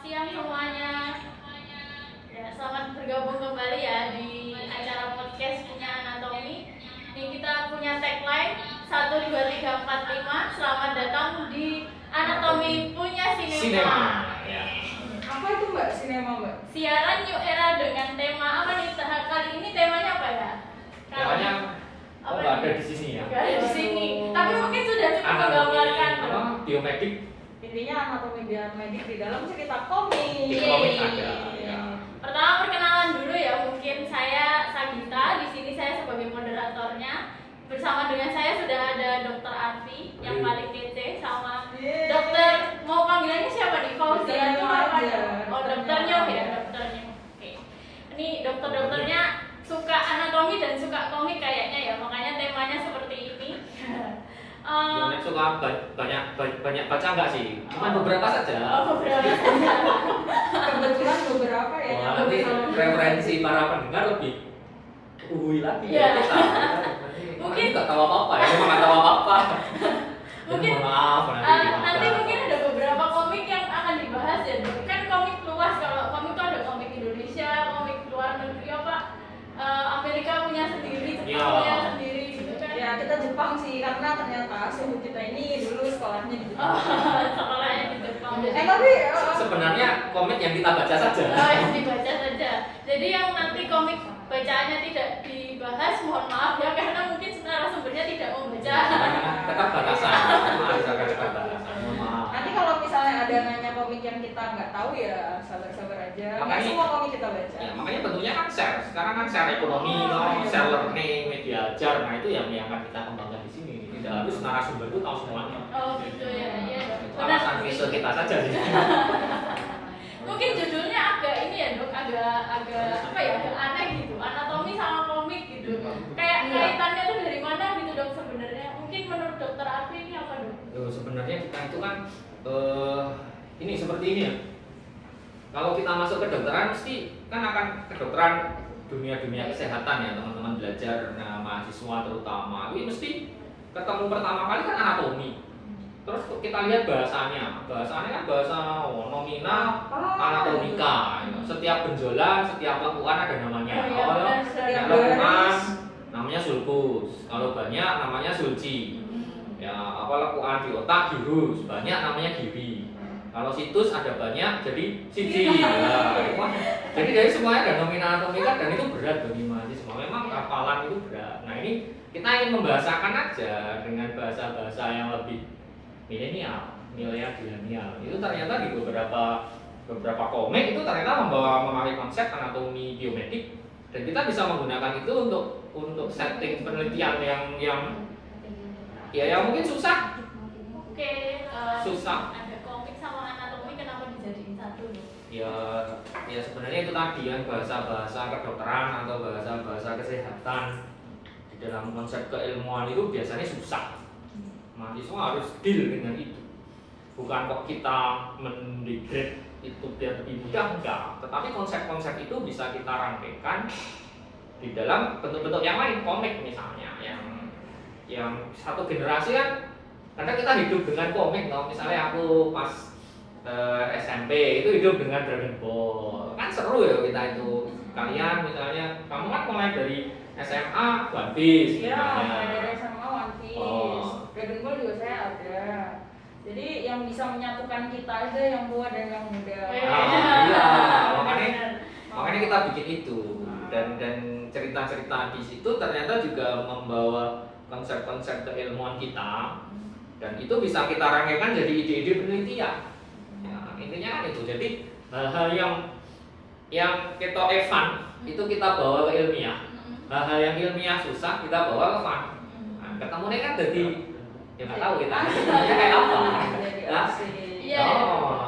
siang semuanya. Ya, selamat bergabung kembali ya di acara podcast punya anatomi. Ini kita punya tagline 1 2 3 4 5. Selamat datang di anatomi punya sinema. Ya. Apa itu Mbak? Sinema Mbak? Siaran new era dengan tema apa nih? Kali ini temanya apa ya? Temanya nggak ada di sini ya. Nggak ada di sini. Tapi mungkin sudah cukup menggambarkan. Apa? Biomedik. Intinya anatomi biomedik di dalam cerita komik. Di komik ada. Ya. Pertama perkenalan dulu ya, mungkin saya Sagita, di sini saya sebagai moderatornya. Bersama dengan saya sudah ada Dokter Arfi yang paling kece, sama Dokter, mau panggilannya siapa nih? Fauzia itu apa ya? Oh, Dokter Nyoh ya, Dokter Nyoh. Oke. Ini dokter-dokternya suka anatomi dan suka komik kayaknya ya, makanya temanya seperti ini. Biomedik suka banyak baca nggak sih? Cuma beberapa saja. Oh, beberapa saja. Kebetulan beberapa ya. Wah, nanti referensi para pendengar lebih lagi Ya. ya kita. Mungkin nggak tahu apa-apa ya, memang nggak tahu apa-apa. Mungkin maaf nanti mungkin ada beberapa komik yang akan dibahas ya, Dok. Kan komik luas, kalau komik itu ada komik Indonesia, komik luar negeri apa, Amerika punya sendiri, Jepang punya sendiri gitu kan. Ya kita Jepang sih, karena ternyata suhu kita ini dulu sekolahnya di Jepang. Sekolahnya di Jepang. Tapi sebenarnya komik yang kita baca saja. Yang dibaca saja. Jadi yang nanti komik bacaannya tidak dibahas, mohon maaf ya, karena mungkin narasumbernya tidak membaca. Tetap batasan. Mohon maaf. nanti kalau misalnya ada nanya komik yang kita nggak tahu ya sabar-sabar aja. Nggak Makanya- semua komik kita baca. Ya, makanya bentuknya kan share. Sekarang kan share ekonomi, share learning, media ajar. Nah itu yang akan kita kembangkan di sini. Tidak harus narasumber itu tahu semuanya. Oh gitu ya, iya. Itu Benar. alasan visa kita saja sih. Mungkin judulnya agak ini ya, Dok, agak apa ya, agak aneh gitu. Anatomi sama komik gitu. Kayak kaitannya tuh dari mana gitu, Dok, sebenarnya? Mungkin menurut Dokter Arfi ini apa, Dok? Sebenarnya kita itu kan ini seperti ini ya. Kalau kita masuk ke kedokteran mesti kan akan kedokteran dunia kesehatan ya teman-teman belajar, nah mahasiswa terutama ini mesti ketemu pertama kali kan anatomi. Terus kita lihat bahasanya kan bahasa nominal anatomika. Setiap benjolan, setiap lekukan ada namanya. Yang lekukan namanya sulcus, kalau banyak namanya sulci. Ya, apa lekukan di otak gyrus, banyak namanya giri. Kalau situs ada banyak jadi siji. Jadi dari semuanya ada nominal anatomika dan itu berat bagi mahasiswa. Memang hafalan itu berat. Nah, ini kita ingin membahasakan aja dengan bahasa-bahasa yang lebih milenial itu ternyata di beberapa komik itu ternyata memakai konsep anatomi biomedik dan kita bisa menggunakan itu untuk setting penelitian yang mungkin susah. Oke, Susah. Ada komik sama anatomi, kenapa dijadiin satu, Dok? Ya sebenarnya itu tadi yang bahasa-bahasa kedokteran atau bahasa-bahasa kesehatan di dalam konsep keilmuan itu biasanya susah. Mahasiswa harus deal dengan itu. Bukan kok kita mendegrade itu biar lebih mudah, enggak. Tetapi konsep-konsep itu bisa kita rangkaikan di dalam bentuk-bentuk yang lain, komik misalnya, yang satu generasi kan. Karena kita hidup dengan komik, misalnya aku pas SMP itu hidup dengan Dragon Ball, kan seru ya kita itu. Kalian misalnya, kamu kan mulai dari SMA One Piece. Iya, misalnya. mulai dari SMA One Piece. Dragon Ball juga saya ada. Jadi yang bisa menyatukan kita aja yang tua dan yang muda. Iya, makanya kita bikin itu dan cerita-cerita di situ ternyata juga membawa konsep-konsep keilmuan kita dan itu bisa kita rangkaikan jadi ide-ide penelitian. Ya, intinya kan itu. Jadi hal-hal yang kita fun itu kita bawa ke ilmiah. Hal-hal yang ilmiah susah kita bawa ke fun. Nah, ketemunya kan jadi ya nggak tahu kita kayak apa. Iya.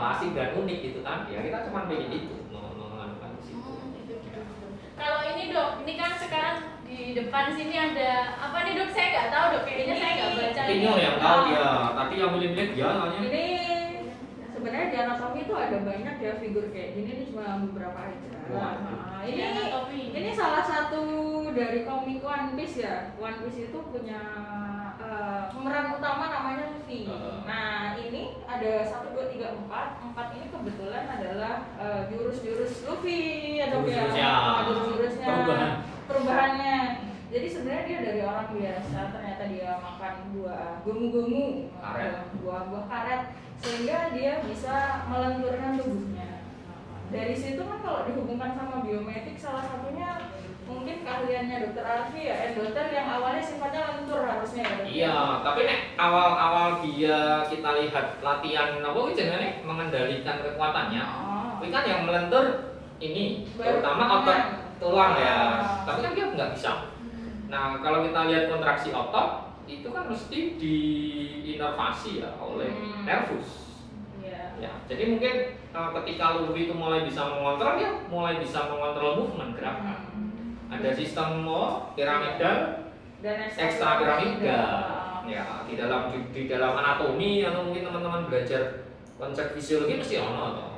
Asik dan unik gitu kan. Ya kita cuma pengen itu menganukan ke situ. Kalau ini, Dok, ini kan sekarang di depan sini ada apa nih, Dok? Saya nggak tahu, Dok. Kayaknya saya nggak baca. Ini yang tahu dia. Tadi yang milih-milih dia soalnya. Ini sebenarnya di anatomi itu ada banyak ya figur kayak gini, ini cuma beberapa aja. Nah, ini salah satu dari komik One Piece ya. One Piece itu punya pemeran utama namanya Luffy. Nah, ini ada 1, 2, 3, 4. 4 ini kebetulan adalah jurus-jurus Luffy ya dok ya. Jurus-jurusnya. Perubahannya. Jadi sebenarnya dia dari orang biasa, ternyata dia makan buah gomu-gomu, buah-buah karet, sehingga dia bisa melenturkan tubuhnya. Dari situ kan kalau dihubungkan sama biomedik, salah satunya mungkin keahliannya dokter Alfi ya, endotel yang awalnya sifatnya lentur harusnya ya. Iya, tapi nek awal-awal dia kita lihat latihan apa itu jenenge mengendalikan kekuatannya. Tapi kan yang melentur ini terutama otot tulang ya. Tapi kan dia nggak bisa. Nah, kalau kita lihat kontraksi otot itu kan mesti diinervasi ya oleh nervus. Ya, jadi mungkin ketika Luffy itu mulai bisa mengontrol, dia mulai bisa mengontrol movement gerakan. Ada sistem piramidal dan ekstra piramidal. Ya, di dalam anatomi atau mungkin teman-teman belajar konsep fisiologi mesti ono toh.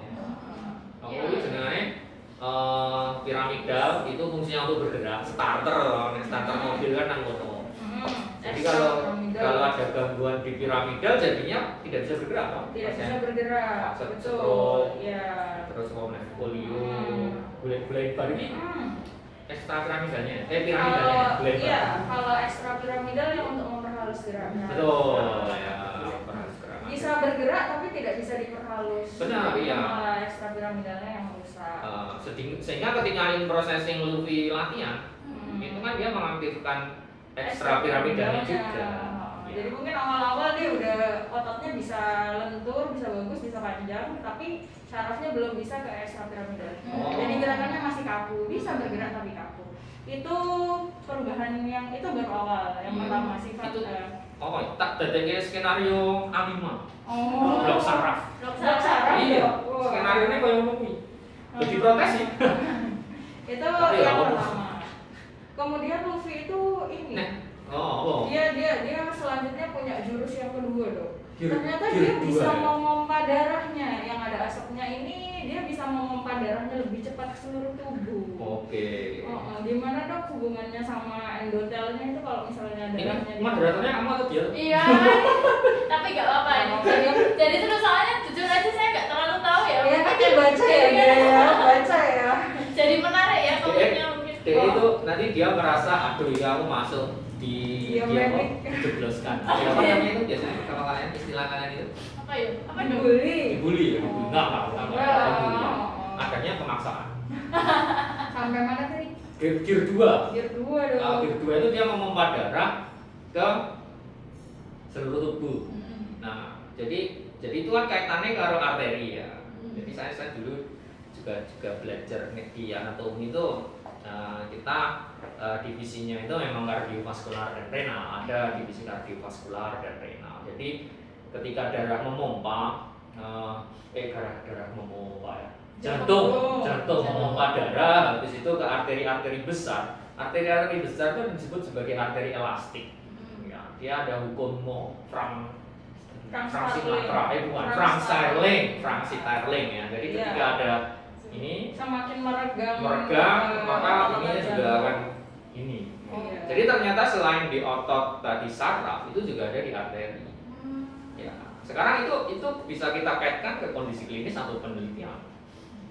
Aku itu jenenge piramidal itu fungsinya untuk bergerak, starter mobil kan nang ngono. Jadi kalau ada gangguan di piramidal jadinya tidak bisa bergerak, toh. Tidak bisa bergerak. Betul. Ya. Terus polio, bulan-bulan baru ini ekstra piramidalnya, piramidalnya. Iya, kalau ekstra piramidal yang untuk memperhalus gerakan. Betul, ya. Bisa bergerak tapi tidak bisa diperhalus. Benar, iya. Malah ekstra piramidalnya yang rusak. Sehingga ketika in processing Luffy latihan, itu kan dia mengaktifkan ekstra piramidalnya juga. Jadi mungkin awal-awal dia udah ototnya bisa lentur, bisa bagus, bisa panjang, tapi syarafnya belum bisa ke ekstra piramidal. Jadi gerakannya masih kaku, bisa bergerak tapi kaku. Itu perubahan yang itu baru awal, yang pertama sifat. Tak dadekne skenario A5. Blok saraf. Blok saraf. Iya. Skenario ini koyo ngono kuwi. Jadi protes sih. Itu yang pertama. Kemudian Luffy itu ini. Dia selanjutnya punya jurus yang kedua dong. Ternyata dia bisa memompa darahnya, yang ada asapnya ini dia bisa memompa darahnya lebih cepat ke seluruh tubuh. Oke. Gimana dok hubungannya sama endotelnya itu kalau misalnya darahnya? Moderatornya kamu atau dia? Iya. Tapi nggak apa-apa ini. Jadi terus soalnya jujur aja saya nggak terlalu tahu ya. Iya kan baca ya, baca ya. Jadi menarik ya topiknya mungkin. Dia itu nanti dia merasa aduh ya aku masuk di dia dijebloskan. Apa namanya itu biasanya kalau kalian istilah kalian itu? Apa ya? Apa dong? Dibully. Enggak. Adanya pemaksaan. Sampai mana tadi? Gear 2. Gear 2 dong. Gear 2 itu dia memompa darah ke seluruh tubuh. Nah, jadi itu kan kaitannya karo arteri ya. Jadi saya dulu juga belajar di anatomi itu. Kita divisinya itu memang kardiovaskular dan renal, ada divisi kardiovaskular dan renal. Jadi ketika darah memompa, darah memompa ya, jantung memompa darah, habis itu ke arteri-arteri besar. Arteri-arteri besar itu disebut sebagai arteri elastik. Ya, dia ada hukum Frank Starling ya. Jadi ketika ada ini semakin meregang maka ini juga akan ini. Jadi ternyata selain di otot tadi saraf itu juga ada di arteri. Ya, sekarang itu bisa kita kaitkan ke kondisi klinis atau penelitian.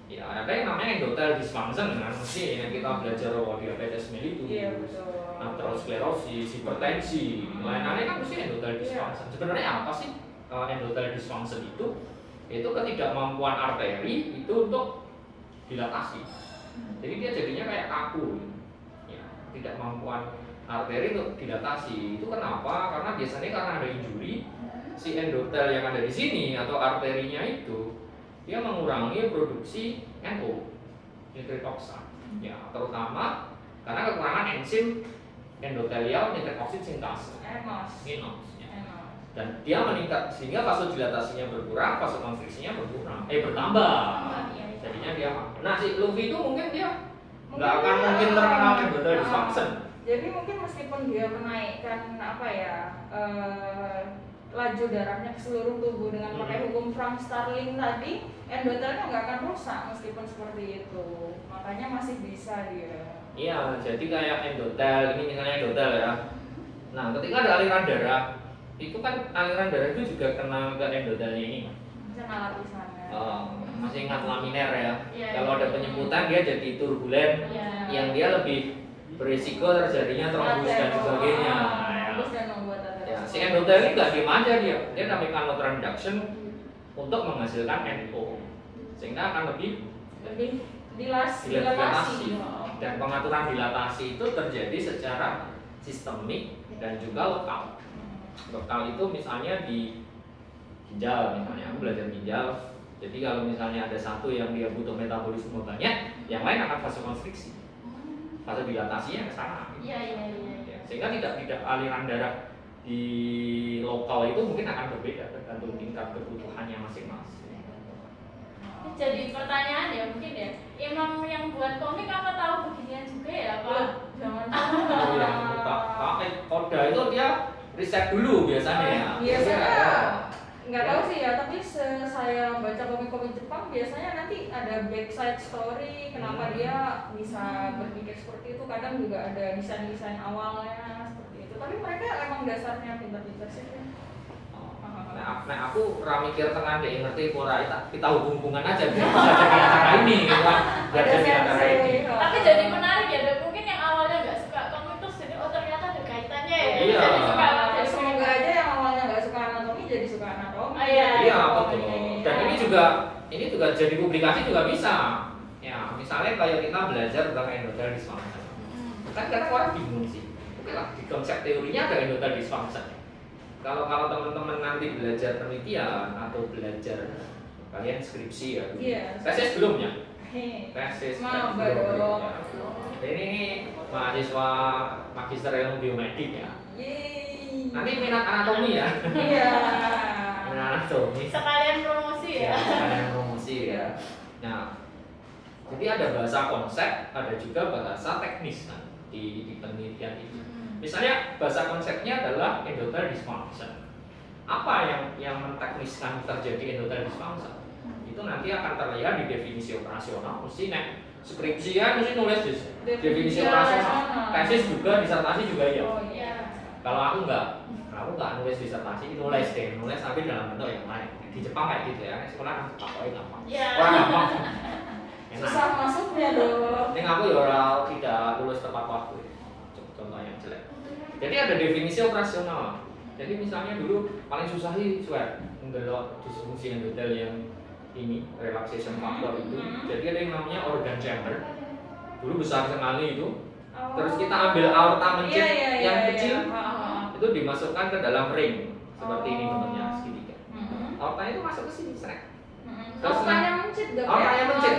Ya, ada yang namanya endothelial dysfunction kan, mesti yang kita belajar diabetes mellitus, aterosklerosis, hipertensi, lain-lain kan mesti endothelial dysfunction. Sebenarnya apa sih endothelial dysfunction itu? Itu ketidakmampuan arteri itu untuk dilatasi. Jadi dia jadinya kayak kaku. Ya, tidak mampuan arteri untuk dilatasi. Itu kenapa? Karena biasanya karena ada injury, si endotel yang ada di sini atau arterinya itu dia mengurangi produksi NO, nitric oxide. Ya, terutama karena kekurangan enzim endotelial nitric oxide sintase. NOx. Dan dia meningkat sehingga vasodilatasinya berkurang, vasokonstriksinya bertambah. Jadinya dia. Nah, si Luffy itu mungkin dia nggak akan mungkin terkenal endothelial dysfunction. Jadi mungkin meskipun dia menaikkan laju darahnya ke seluruh tubuh dengan pakai hukum Frank Starling tadi, endotelnya nggak akan rusak meskipun seperti itu. Makanya masih bisa dia. Iya, jadi kayak endotel, ini misalnya endotel ya. Nah, ketika ada aliran darah, itu kan aliran darah itu juga kena ke endotelnya ini. Misalnya lapisannya. Masih ingat laminer ya? Iya, Kalau ada penyemputan dia jadi turbulen, Iya. yang dia lebih berisiko terjadinya trombus dan sebagainya. Trombus dan membuat Ya, si endotel ini nggak diem aja dia namanya transduction untuk menghasilkan NO, sehingga akan lebih dilatasi. Dan pengaturan dilatasi itu terjadi secara sistemik dan juga lokal. Lokal itu misalnya di ginjal, misalnya aku belajar ginjal. Jadi kalau misalnya ada satu yang dia butuh metabolisme banyak, yang lain akan vasokonstriksi. Fase dilatasinya ke sana. Iya. Sehingga tidak aliran darah di lokal itu mungkin akan berbeda tergantung tingkat kebutuhannya masing-masing. Jadi pertanyaan ya mungkin ya, emang yang buat komik apa tahu beginian juga ya Pak? Jangan Koda itu dia riset dulu biasanya ya. Biasanya nggak tahu sih ya, tapi saya baca komik-komik Jepang biasanya nanti ada backside story kenapa dia bisa berpikir seperti itu. Kadang juga ada desain-desain awalnya seperti itu. Tapi mereka emang dasarnya pintar-pintar sih. Nah, aku mikir tengah deh ngerti pora kita hubung-hubungan aja biar bisa jadi acara ini gitu kan. Biar jadi acara ini. Tapi jadi menarik ya, Dok. Mungkin yang awalnya nggak suka komik terus jadi ternyata ada kaitannya ya. Iya. Jadi suka Ya, semoga aja yang awalnya nggak suka anatomi jadi suka anatomi. Iya, betul. Dan ini juga jadi publikasi juga bisa. Ya, misalnya kayak kita belajar tentang endothelial dysfunction. Kan kadang orang bingung sih. Oke lah, di konsep teorinya ada endothelial dysfunction. Kalau teman-teman nanti belajar penelitian atau belajar kalian skripsi ya, tesis belum ya? Tesis Maba belum. dong. Ya. Ini mahasiswa magister ilmu biomedik ya. Yeay. Nanti minat anatomi ya. Iya. Minat anatomi. sekalian promosi ya. Sekalian promosi ya. Nah, jadi ada bahasa konsep, ada juga bahasa teknis kan di penelitian itu. Misalnya bahasa konsepnya adalah endothelial dysfunction. Apa yang mentekniskan terjadi endothelial dysfunction? Itu nanti akan terlihat di definisi operasional. Mesti skripsian mesti nulis definisi operasional. Tesis juga, disertasi juga ya. Oh iya. Kalau aku nggak nulis disertasi, nulis tapi dalam bentuk yang lain. Di Jepang kayak gitu ya, sekolah kan pakai gampang. Iya. Orang gampang. Susah masuknya dong. Ini aku ya tidak lulus tepat waktu. Contoh yang jelek. Jadi ada definisi operasional. Jadi misalnya dulu paling susah sih mendelok disfungsi endothel yang ini relaxation factor itu. Jadi ada yang namanya organ chamber. Dulu besar sekali itu. Terus kita ambil aorta mencit yang kecil. Itu dimasukkan ke dalam ring seperti ini bentuknya segitiga. Aortanya itu masuk ke sini, srek. Aortanya mencit dong. Aortanya mencit.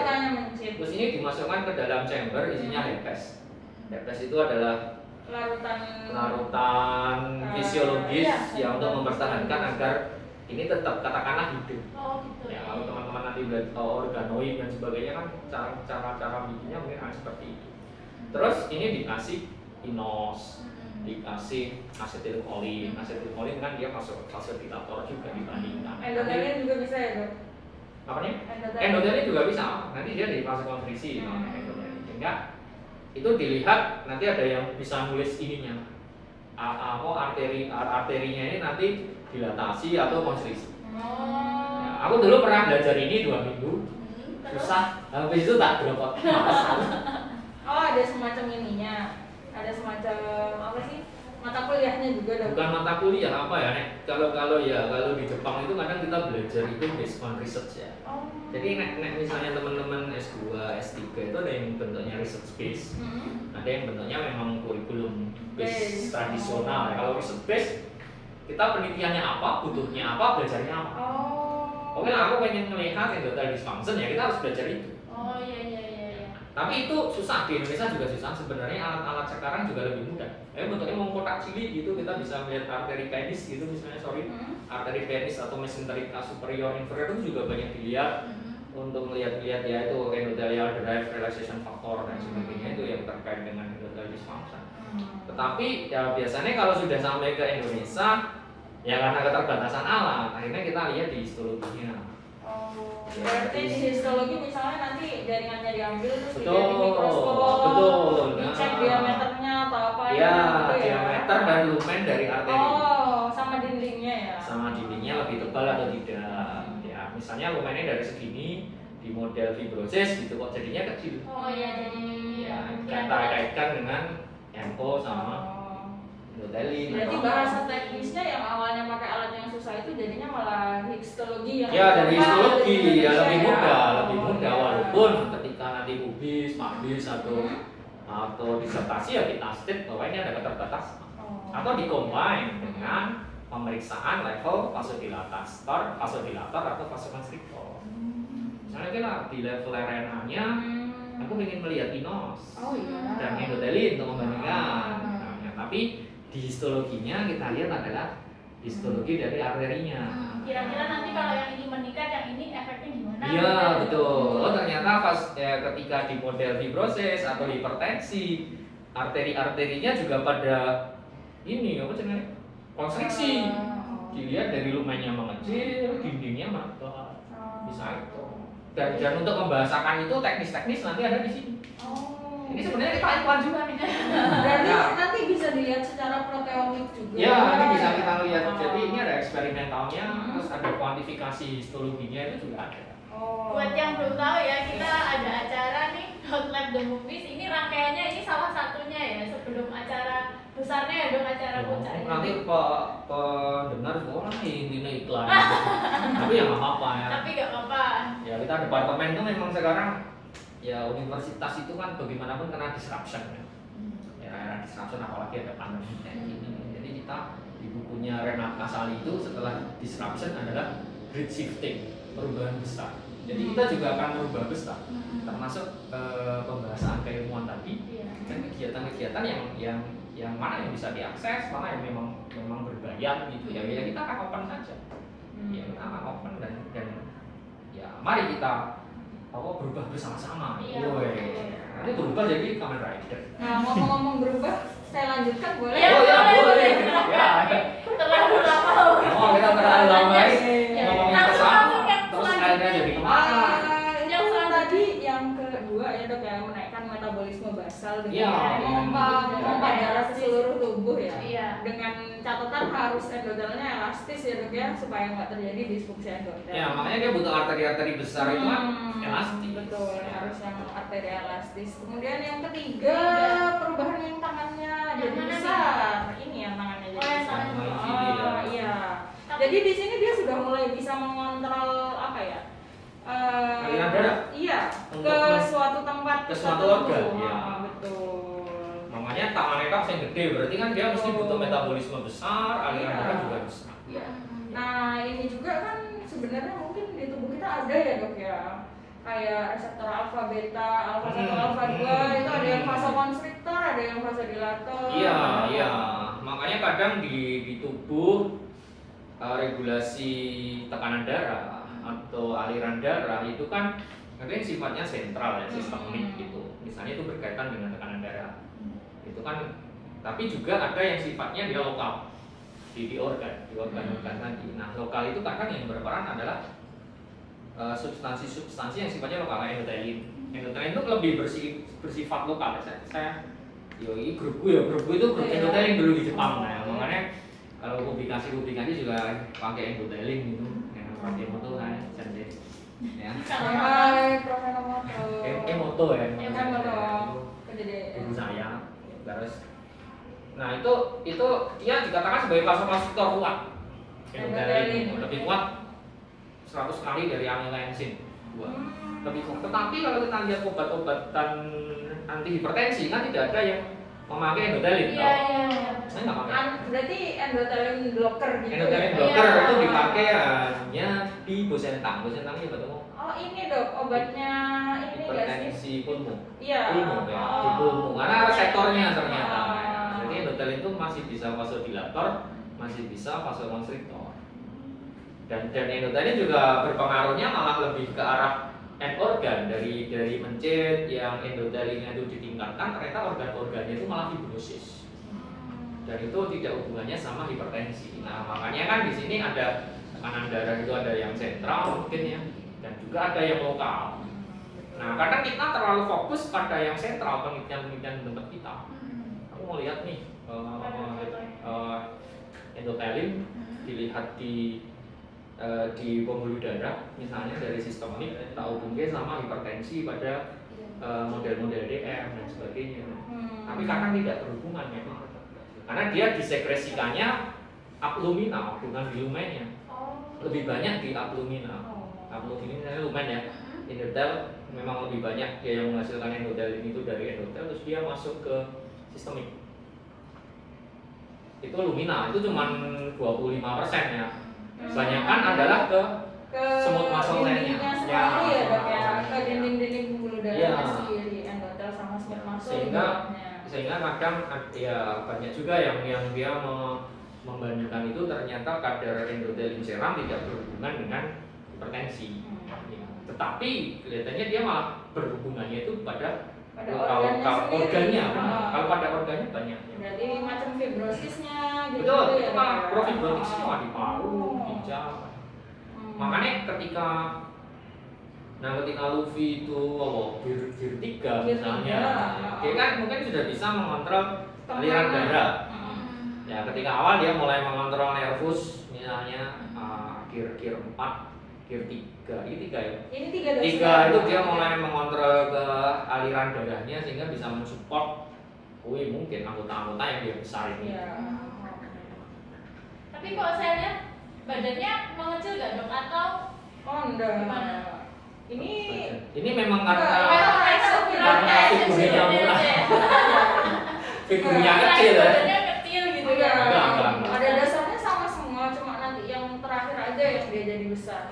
Terus Terus ini dimasukkan ke dalam chamber, isinya herpes. Herpes itu adalah larutan fisiologis yang untuk mempertahankan agar ini tetap katakanlah hidup. Oh gitu. Ya, kalau teman-teman nanti belajar organoid dan sebagainya kan cara bikinnya mungkin akan seperti itu. Terus ini dikasih inos, dikasih asetilkolin. Asetilkolin kan dia masuk vasodilator juga dibandingkan. Endothelium juga bisa ya, Dok? Apa nih? Endothelium juga bisa. Nanti dia di fase konstriksi endothelium. Sehingga itu dilihat nanti ada yang bisa nulis ininya arterinya ini nanti dilatasi atau konstriksi. Ya, aku dulu pernah belajar ini 2 minggu susah, habis itu tak drop. Oh ada semacam ininya, ada semacam apa sih mata kuliahnya juga dong? Bukan mata kuliah apa ya nek kalau di Jepang itu kadang kita belajar itu based on research ya. Jadi nek misalnya teman-teman S2, S3 itu ada yang bentuknya research base, ada yang bentuknya memang kurikulum base tradisional. Kalau research base kita penelitiannya apa, butuhnya apa, belajarnya apa. Oke lah, aku pengen melihat endothelial dysfunction ya kita harus belajar itu. Oh iya. Tapi itu susah, di Indonesia juga susah. Sebenarnya alat-alat sekarang juga lebih mudah. Bentuknya mau kotak cilik gitu, kita bisa melihat arteri penis gitu misalnya, arteri penis atau mesenterica superior inferior itu juga banyak dilihat untuk melihat-lihat ya itu endothelial derived relaxation factor dan sebagainya itu yang terkait dengan endothelial dysfunction. Tetapi ya biasanya kalau sudah sampai ke Indonesia ya karena keterbatasan alat, akhirnya kita lihat di histologinya. Berarti di histologi misalnya nanti jaringannya diambil terus Betul, dilihat di mikroskop, betul. dicek diameternya atau apa Ya, gitu diameter dan lumen dari arteri. Oh, sama dindingnya ya? Sama dindingnya lebih tebal atau tidak. Ya, Ya, misalnya lumennya dari segini di model fibrosis gitu kok jadinya kecil. Oh iya, jadi Ya, kita kaitkan dengan MO sama endotelin. Berarti bahasa teknisnya yang awalnya pakai alat yang susah itu jadinya malah histologi yang ya dari histologi ya lebih mudah, lebih Oh, mudah iya. walaupun ketika nanti kubis, mabis atau disertasi ya kita state bahwa ini ada keterbatasan. Atau dikombine dengan pemeriksaan level vasodilator atau vasokonstriktor. Misalnya kita di level RNA-nya, aku ingin melihat inos Oh iya. dan endotelin untuk membandingkan. Nah, tapi di histologinya kita lihat adalah histologi dari arterinya. Kira-kira nanti kalau yang ini meningkat, yang ini efeknya gimana? Iya betul. Oh ternyata pas ketika di model fibrosis atau hipertensi, arteri-arterinya juga pada ini apa namanya? Konstriksi. Dilihat dari lumennya mengecil, dindingnya melebar. Bisa itu. Dan untuk membahasakan itu teknis-teknis nanti ada di sini. Oh. Ini sebenarnya kita ilmuwan juga nih. Berarti Nah. nanti bisa dilihat secara proteomik juga. Ya, ini bisa kita lihat. Oh. Jadi ini ada eksperimentalnya, terus ada kuantifikasi histologinya itu juga ada. Oh. Buat yang belum tahu ya, kita ada acara nih Hot Lab The Movies. Ini rangkaiannya ini salah satunya ya sebelum acara besarnya ya dong, acara puncaknya. Nanti pendengar semua ini iklan. Tapi ya nggak apa-apa ya. Tapi nggak apa-apa. Ya kita departemen itu memang sekarang ya universitas itu kan bagaimanapun kena disruption ya. Era disruption apalagi ada pandemi kayak gini. Jadi kita di bukunya Renat Kasali itu setelah disruption adalah great shifting, perubahan besar. Jadi kita juga akan merubah besar, termasuk pembahasan keilmuan tadi dan kegiatan-kegiatan yang mana yang bisa diakses, mana yang memang berbayar gitu ya. Ya kita akan open saja. Ya kita akan open dan ya mari kita berubah bersama-sama. Iya. Woi. Nanti berubah jadi Kamen Rider. Nah, ngomong-ngomong berubah, saya lanjutkan boleh? Iya, Oh, ya, boleh. Ya. Terlalu lama. Oh, kita terlalu lama ya. Ya. Ngomongin Langsung pesawat, yang terus selanjutnya. akhirnya jadi kemana? Yang tadi yang kedua ya dok ya, menaikkan metabolisme basal dengan Iya. memompa darah ke seluruh tubuh ya. Iya. Dengan catatan harus endotelnya elastis ya dok ya, supaya nggak terjadi disfungsi endotel. Ya, makanya dia butuh arteri-arteri besar itu kan elastis. Betul, harus yang arteri elastis. Kemudian yang ketiga, perubahan yang tangannya jadi mana besar. Ini yang tangannya jadi Oh, yang besar. tangannya. Oh, iya. Jadi di sini dia sudah mulai bisa mengontrol apa ya? Aliran darah? Iya, Untuk ke suatu tempat ke suatu tertentu. organ, iya. Betul. Makanya tangannya kan yang gede, berarti kan dia mesti butuh metabolisme besar, aliran Iya. darah juga besar. Iya. Nah, ini juga kan sebenarnya mungkin di tubuh kita ada ya dok ya, kayak reseptor alfa beta, alfa 1, alfa 2 itu ada yang vasokonstriktor, ada yang vasodilator. Iya, iya. Makanya kadang di tubuh regulasi tekanan darah atau aliran darah itu kan ada yang sifatnya sentral ya, sistemik gitu. Misalnya itu berkaitan dengan tekanan darah. Itu kan, tapi juga ada yang sifatnya dia lokal di organ-organ tadi. Nah, lokal itu kadang yang berperan adalah substansi-substansi yang sifatnya lokal, endotelin. Endotelin itu lebih bersifat lokal. Saya ini grupku itu grup endotelin dulu di Jepang. Nah, makanya kalau publikasi juga pakai endotelin gitu. Yang pakai moto kan sendiri. Ya. Hai, Prof. Enomoto. Emoto ya. Emoto. Guru saya. Terus, nah itu dia dikatakan sebagai vasokonstriktor kuat. Endotelin lebih kuat 100 kali dari amillensin. Lebih kuat. Tetapi kalau kita lihat obat-obatan anti hipertensi kan tidak ada yang memakai endotelin. Iya. Saya nggak pakai. Berarti endotelin blocker gitu. Endotelin ya? blocker Iya. itu dipakai hanya di Bosentan. Bosentan itu betul. Oh, ini dok, obatnya ini enggak sih? Hipertensi pulmu. Iya. Pulmu ya, di Oh. pulmu. Karena reseptornya ternyata. Ah. Jadi endotelin itu masih bisa vasodilator, masih bisa vasokonstriktor. Dan endotelin juga berpengaruhnya malah lebih ke arah end organ dari mencit yang endotelinnya itu ditingkatkan, ternyata organ-organnya itu malah fibrosis. Dan itu tidak hubungannya sama hipertensi. Nah, makanya kan di sini ada tekanan darah itu ada yang sentral mungkin ya, dan juga ada yang lokal. Nah, kadang kita terlalu fokus pada yang sentral, penelitian-penelitian di tempat kita. Aku mau lihat nih endotelin dilihat di di pembuluh darah misalnya dari sistemik tak hubungkan sama hipertensi pada model-model DM dan sebagainya. Tapi karena tidak berhubungan memang, karena dia disekresikannya abluminal bukan di lumennya. Lebih banyak di abluminal. Abluminal lumen ya. Endotel memang lebih banyak dia yang menghasilkan endotel itu dari endotel, terus dia masuk ke sistemik. Itu luminal, itu cuma 25% ya. Kebanyakan adalah ke semut muscle lainnya. Ya, ke dinding-dinding pembuluh darah sendiri, endotel sama semut muscle. Sehingga kadang ya banyak juga yang dia membandingkan itu ternyata kadar endotelin serum tidak berhubungan dengan hipertensi. Ya. Tetapi kelihatannya dia malah berhubungannya itu pada organnya. Kalau pada organnya banyak. Berarti macam fibrosisnya gitu. Betul, ya. itu mah profibrotik semua di paru, ginjal. Makanya ketika Luffy itu gear 3 misalnya, dia kan mungkin sudah bisa mengontrol aliran darah. Ya, ketika awal dia mulai mengontrol nervus misalnya gear 4, gear 3, ini 3 ya? Ini 3 itu dia mulai mengontrol ke aliran darahnya sehingga bisa mensupport mungkin anggota-anggota yang dia besar ini. Ya. Tapi kok saya lihat badannya mengecil gak dok atau enggak. gimana? Ini memang karena figurnya murah. Figurnya kecil ya. Badannya kecil gitu ya. Enggak. Ada dasarnya sama semua, cuma nanti yang terakhir aja yang dia jadi besar.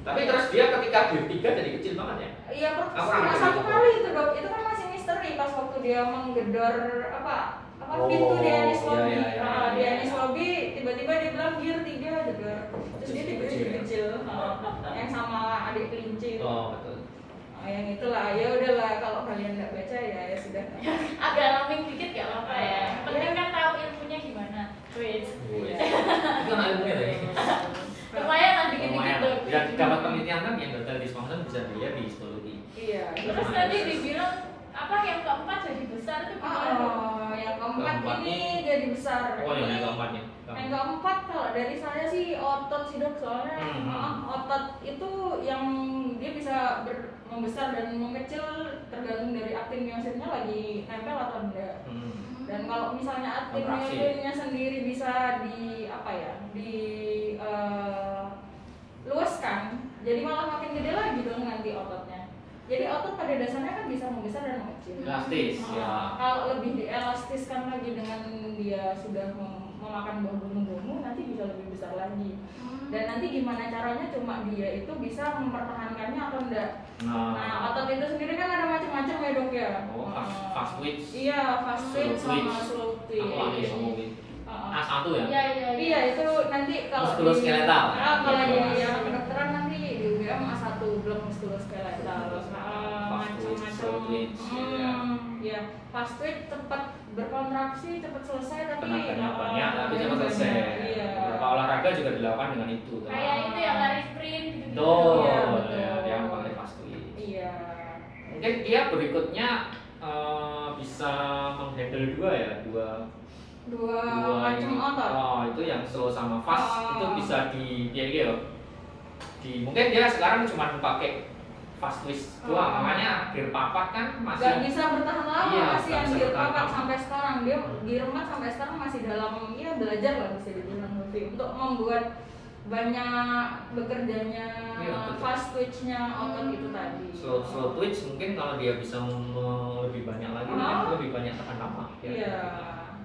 Tapi terus dia ketika gear 3 jadi kecil banget ya? Iya, cuma satu kali itu dok. Itu kan masih misteri pas waktu dia menggedor pintu di Anis Lobby. Di Anis Lobby tiba-tiba dia bilang gear 3 juga. Terus dia tiba-tiba kecil. Yang sama adik kelinci itu. Betul. Yang itulah, ya udahlah kalau kalian nggak baca ya sudah. Agak lambing dikit gak apa-apa ya. Penting kan tahu ilmunya gimana. Wait. Itu kan ilmunya tadi. Lumayan lah dikit-dikit tuh. Dan dapat penelitian kan yang endotel dysfunction bisa dilihat di histologi. Iya. Terus tadi dibilang yang keempat jadi besar itu gimana? Yang keempat ini jadi besar. Yang keempatnya. Yang keempat kalau dari saya sih otot sih dok, soalnya otot itu yang dia bisa membesar dan mengecil tergantung dari aktin miositnya lagi nempel atau enggak. Dan kalau misalnya aktin miositnya sendiri bisa luaskan, jadi malah makin gede lagi dong nanti ototnya. Jadi otot pada dasarnya kan bisa membesar dan mengecil. Elastis. Ya. Kalau lebih dielastiskan lagi dengan dia sudah memakan buah gunung-gunung, nanti bisa lebih besar lagi. Dan nanti gimana caranya cuma dia itu bisa mempertahankannya atau enggak. Nah, otot itu sendiri kan ada macam-macam ya dok ya. Fast twitch. Iya, fast twitch sama slow twitch. A1 ya? Iya, itu nanti kalau muskuloskeletal. Kalau di kedokteran nanti di UGM A1 belum muskuloskeletal. Macam-macam. Ya, fast twitch cepat berkontraksi, cepat selesai tapi tenaganya banyak tapi cepat selesai. Iya. Beberapa olahraga juga dilakukan dengan itu. Kayak itu yang lari sprint gitu. Yang pakai fast twitch. Iya. Mungkin dia berikutnya bisa menghandle dua macam otot. Itu yang slow sama fast itu bisa mungkin dia sekarang cuma pakai fast twitch doang, makanya gear 4 kan masih nggak bisa bertahan lama, masih yang gear 4 sampai sekarang. Dia gear 4 sampai sekarang masih dalam belajar lah bisa dibilang untuk membuat banyak bekerjanya fast twitch-nya otot itu tadi. Slow twitch mungkin kalau dia bisa lebih banyak lagi, lebih banyak tekan lemak. Iya.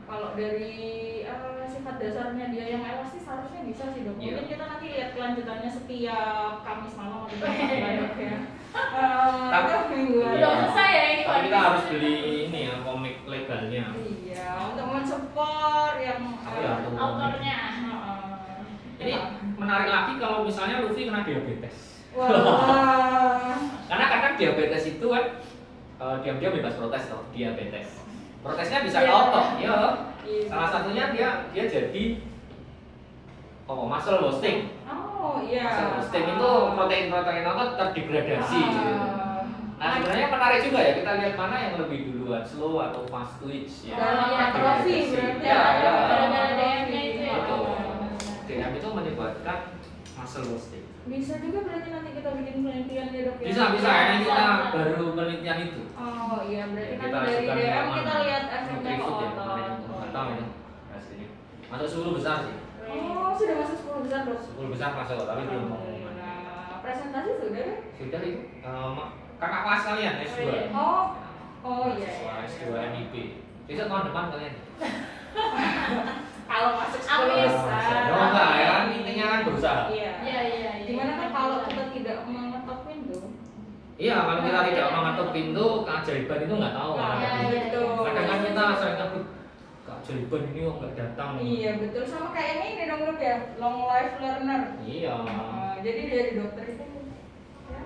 Kalau dari sifat dasarnya dia yang elastis harusnya bisa sih dok. Mungkin kita nanti lihat kelanjutannya setiap Kamis malam atau Jumat ya. Tapi belum selesai ya ini. Tapi kita harus beli ini ya komik legalnya. Iya, untuk mensupport yang autornya. Ini menarik lagi kalau misalnya Luffy kena diabetes. Wah. Karena kadang diabetes itu kan diam-diam bebas protes loh, diabetes. Protesnya bisa ke otot, ya. Salah satunya dia jadi muscle wasting. Oh iya. Muscle wasting itu protein-protein otot terdegradasi. Nah sebenarnya menarik juga ya, kita lihat mana yang lebih duluan, slow atau fast twitch ya. Dalam atrofi berarti ya. Gara-gara DM-nya itu ya. Betul. DM itu menyebabkan muscle wasting. Bisa juga berarti nanti kita bikin penelitian ya dok ya? Bisa, ini kita Bisa. baru penelitian itu. Oh iya, berarti Ya, nanti kita dari ajukan DM ke kita mana? lihat efeknya ke Nutrifut ya, otot. kemarin itu. Nggak tahu ya hasilnya. Masuk 10 besar sih. Oh, sudah masuk 10 besar dok? 10 besar masuk, tapi belum pengumuman. Nah, presentasi sudah deh? Sudah itu, kakak kelas kalian S2. Oh iya. Mahasiswa S2 MIP. Besok tahun depan kalian. Kalau masuk 10 Amin. besar. Oh enggak ya, kan intinya kan berusaha. Iya. Iya. Gimana kan kalau kita tidak mengetok pintu? Iya, kalau kita tidak mengetuk pintu, keajaiban itu nggak tahu. Nah, Iya, iya, betul. Kadang kan kita sering takut keajaiban ini kok nggak datang. Iya betul, sama kayaknya ini dong dok ya, long life learner. Iya. Jadi dari dokter itu ya,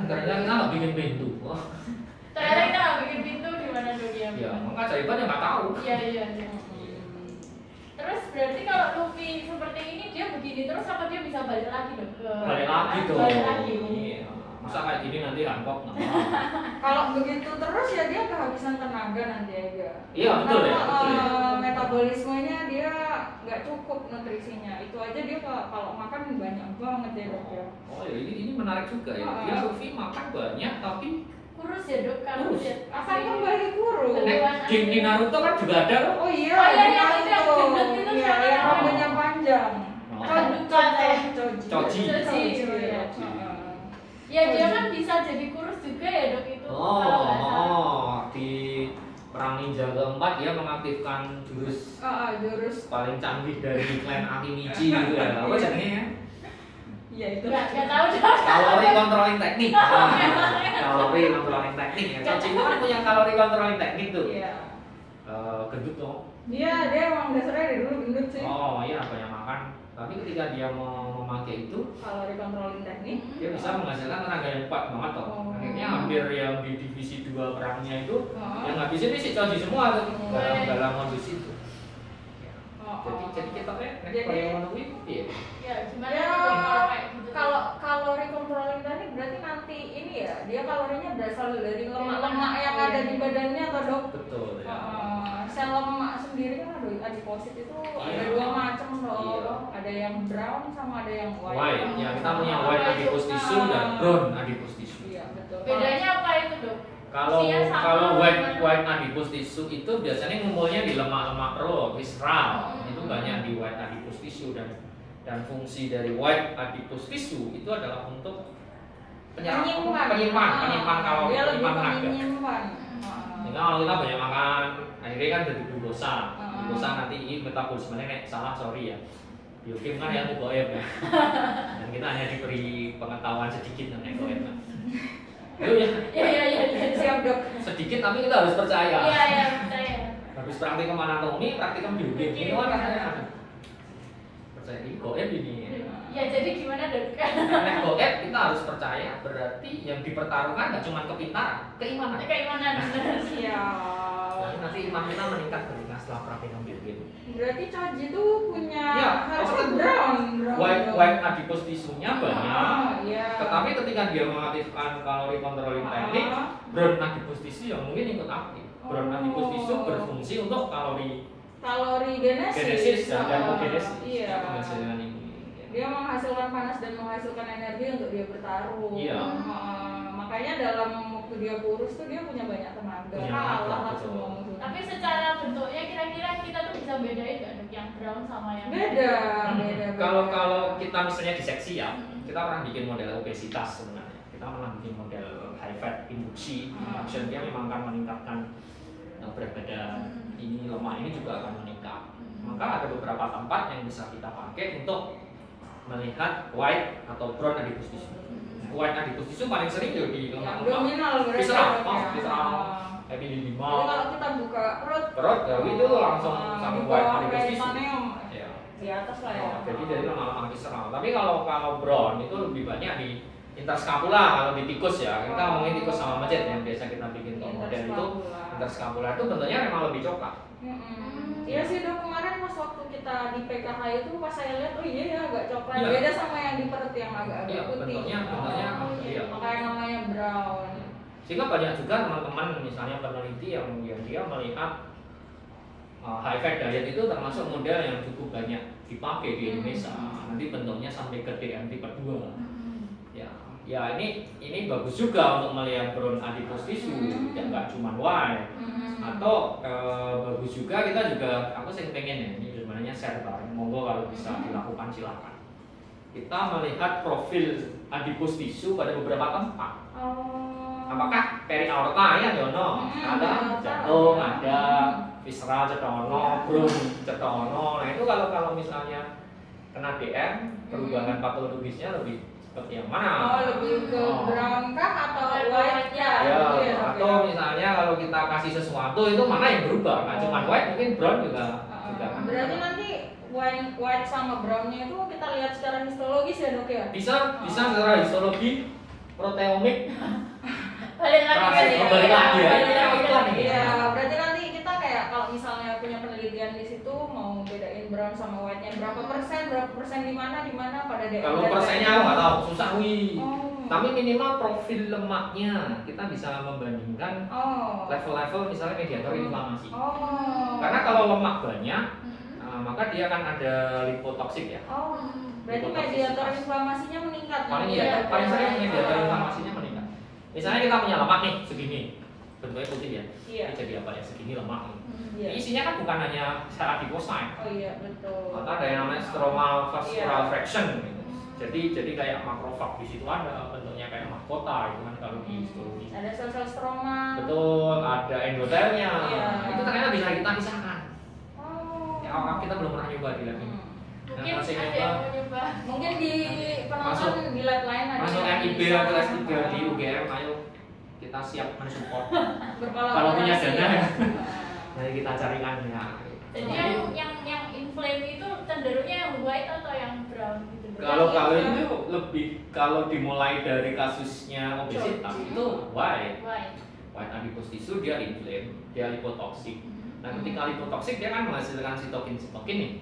Ternyata kita nggak bikin pintu. Wah. Ternyata kita nggak bikin pintu gimana dok ya? Iya, keajaiban ya nggak tahu. Iya. Terus berarti kalau Luffy seperti ini dia begini terus apa dia bisa balik lagi dok ke? Balik lagi dong. Balik lagi. Iya. Masa kayak gini nanti Hancock nggak mau. Kalau begitu terus ya dia kehabisan tenaga nanti aja. Iya, betul ya, Karena, betul ya. metabolismenya dia nggak cukup nutrisinya. Itu aja dia kalau makan banyak banget ya dok ya. Oh ya, ini menarik juga ya. Dia Luffy makan banyak tapi Kurus ya dok kalau Kurus. dia Akan kembali kurus. Betul. di Naruto kan juga ada loh. Oh iya, Oh iya, di yang itu yang Naruto. gendut itu Iya, siapa? yang rambutnya panjang. Oh. Choji. Choji. Iya. Ya dia kan bisa jadi kurus juga ya dok itu. kalau nggak salah. Di perang ninja keempat dia mengaktifkan jurus Jurus. paling canggih dari klan Akimichi gitu ya. Apa jadinya? Iya itu. Nggak tahu dok. Kalori controlling teknik. Kalori controlling teknik ya. Choji itu kan punya kalori controlling teknik tuh. Iya. Gendut dong. Dia emang dasarnya dari dulu gendut sih. Oh iya, banyak makan. Tapi ketika dia mau memakai itu, Kalori controlling teknik. dia bisa menghasilkan tenaga yang kuat banget toh. Oh. Akhirnya hampir yang di divisi 2 perangnya itu Oh. yang ngabisin ini si Choji semua tuh Oh. dalam kondisi itu. Oh. Jadi kita Jadi- kalau yang menunggu iya. Ya gimana Ya, tuh dok kalau kayak gitu? kalau kalori controlling teknik berarti nanti ini ya, dia kalorinya berasal dari lemak-lemak yang Iya. ada di badannya atau dok? Betul ya. Sel lemak sendiri kan ada adiposit itu ada Iya. 2 macam loh. Iya. Ada yang brown sama ada yang white. White, ya kita punya white adipose tissue dan brown adipose tissue. Iya betul. Bedanya apa itu dok? Kalau Fungsinya sama kalau gimana? white adipose tissue itu biasanya ngumpulnya di lemak-lemak perut, visceral. Hmm. Itu banyak di white adipose tissue dan fungsi dari white adipose tissue itu adalah untuk penyimpan kalori, Dia lebih penyimpan tenaga. menyimpan. Sehingga kalau kita banyak makan, akhirnya kan jadi glukosa. Hmm. Glukosa nanti ini metabolismenya nek salah sorry ya. Biokim kan yang goib ya. Dan kita hanya diberi pengetahuan sedikit mengenai goib. Ayo ya, Iya. Siap dok. sedikit tapi kita harus percaya. Iya percaya. Habis praktikum anatomi, praktikum biokim. Ini kan rasanya aduh. Percaya ini goib ini. Ya jadi gimana dok? Nek goib kita harus percaya, berarti yang dipertaruhkan nggak cuma kepintaran, keimanan. Keimanan bener. Siap. Nanti iman kita meningkat ketika setelah praktikum biokim. Berarti Choji itu punya Ya, harusnya apa- brown. White adipose tissue-nya banyak. Iya. Tetapi ketika dia mengaktifkan kalori controlling teknik, brown adipose tissue yang mungkin ikut aktif. Brown adipose tissue berfungsi untuk kalori kalori genesis. genesis dan termogenesis. Iya. Menghasilkan ini. Dia menghasilkan panas dan menghasilkan energi untuk dia bertarung. Iya. Makanya dalam waktu dia kurus tuh dia punya banyak tenaga. Punya Kalah tenaga, lah betul. semua musuh. Tapi secara bentuknya kira-kira kita tuh bisa bedain nggak dok yang brown sama yang Beda. Kalau kita misalnya di seksi ya, kita pernah bikin model obesitas sebenarnya. Kita pernah bikin model high fat induksi. Induction dia memang akan meningkatkan berat badan. Ini lemak ini juga akan meningkat. Maka ada beberapa tempat yang bisa kita pakai untuk melihat white atau brown adipose tissue. White adipose tissue paling sering ya di lemak-lemak abdominal berarti. visceral, ya. visceral, epididima, Jadi kalau kita buka perut ya itu langsung sama di white bawah adipose tissue. peritoneum, Ya. di atas lah ya. Oh, jadi dari lemak-lemak visceral. Tapi kalau brown itu lebih banyak di interscapula kalau di tikus ya. Kita ngomongin tikus sama macet yang biasa kita bikin untuk model itu. Interscapula itu bentuknya memang lebih coklat. Iya sih dok, kemarin pas waktu kita di PKH itu pas saya lihat, oh iya ya agak coklat. Iya. Beda sama yang di perut yang agak-agak Iya, putih. bentuknya iya. Makanya namanya brown. Sehingga banyak juga teman-teman misalnya peneliti yang dia melihat high fat diet itu termasuk model yang cukup banyak dipakai di Indonesia. Nanti bentuknya sampai ke DM tipe 2. Ya ini bagus juga untuk melihat brown adipose tissue, ya nggak cuma white. Atau bagus juga aku sih pengen ya, ini sebenarnya share bareng, monggo kalau bisa dilakukan silakan. Kita melihat profil adipose tissue pada beberapa tempat. Apakah periaorta ya Yono? Ada jantung, ada visceral cetono, brown cetono. Nah itu kalau misalnya kena DM, perubahan patologisnya lebih seperti yang mana? Lebih ke brown kah atau white ya? Atau misalnya kalau kita kasih sesuatu itu mana yang berubah? Nggak cuma white, mungkin brown juga. Berarti nanti white sama brownnya itu kita lihat secara histologis ya dok ya? Bisa secara histologi, proteomik. Balik lagi Iya, berarti nanti kita kayak kalau misalnya punya penelitian di situ mau bedain brown sama white-nya berapa persen di mana pada DM. Kalau persennya nggak tahu, susah wih. Tapi minimal profil lemaknya kita bisa membandingkan level-level misalnya mediator inflamasi. Karena kalau lemak banyak, maka dia akan ada lipotoksik ya. Berarti mediator inflamasinya meningkat. Paling sering mediator inflamasinya meningkat. Misalnya kita punya lemak nih segini, bentuknya putih ya. Ini jadi apa ya? Segini lemak nih. Isinya kan bukan hanya sel adipocyte. Betul. Maka ada yang namanya stromal vascular fraction gitu. Jadi kayak makrofag di situ ada bentuknya kayak mahkota itu kan kalau di histologi. Ada sel-sel stroma. Betul, ada endotelnya. Itu ternyata bisa kita pisahkan. Ya orang kita belum pernah nyoba di lab ini. Mungkin ada yang mau nyoba. Mungkin di penonton di lab lain ada. Masuk MIB atau S3 di UGM, ayo kita siap mensupport. Kalau punya dana, nanti kita carikan ya. Jadi yang inflame itu cenderungnya yang white atau yang brown gitu. Kalau itu lebih kalau dimulai dari kasusnya obesitas itu white adipose tissue dia inflame, dia lipotoksik. Nah ketika lipotoksik dia kan menghasilkan sitokin nih.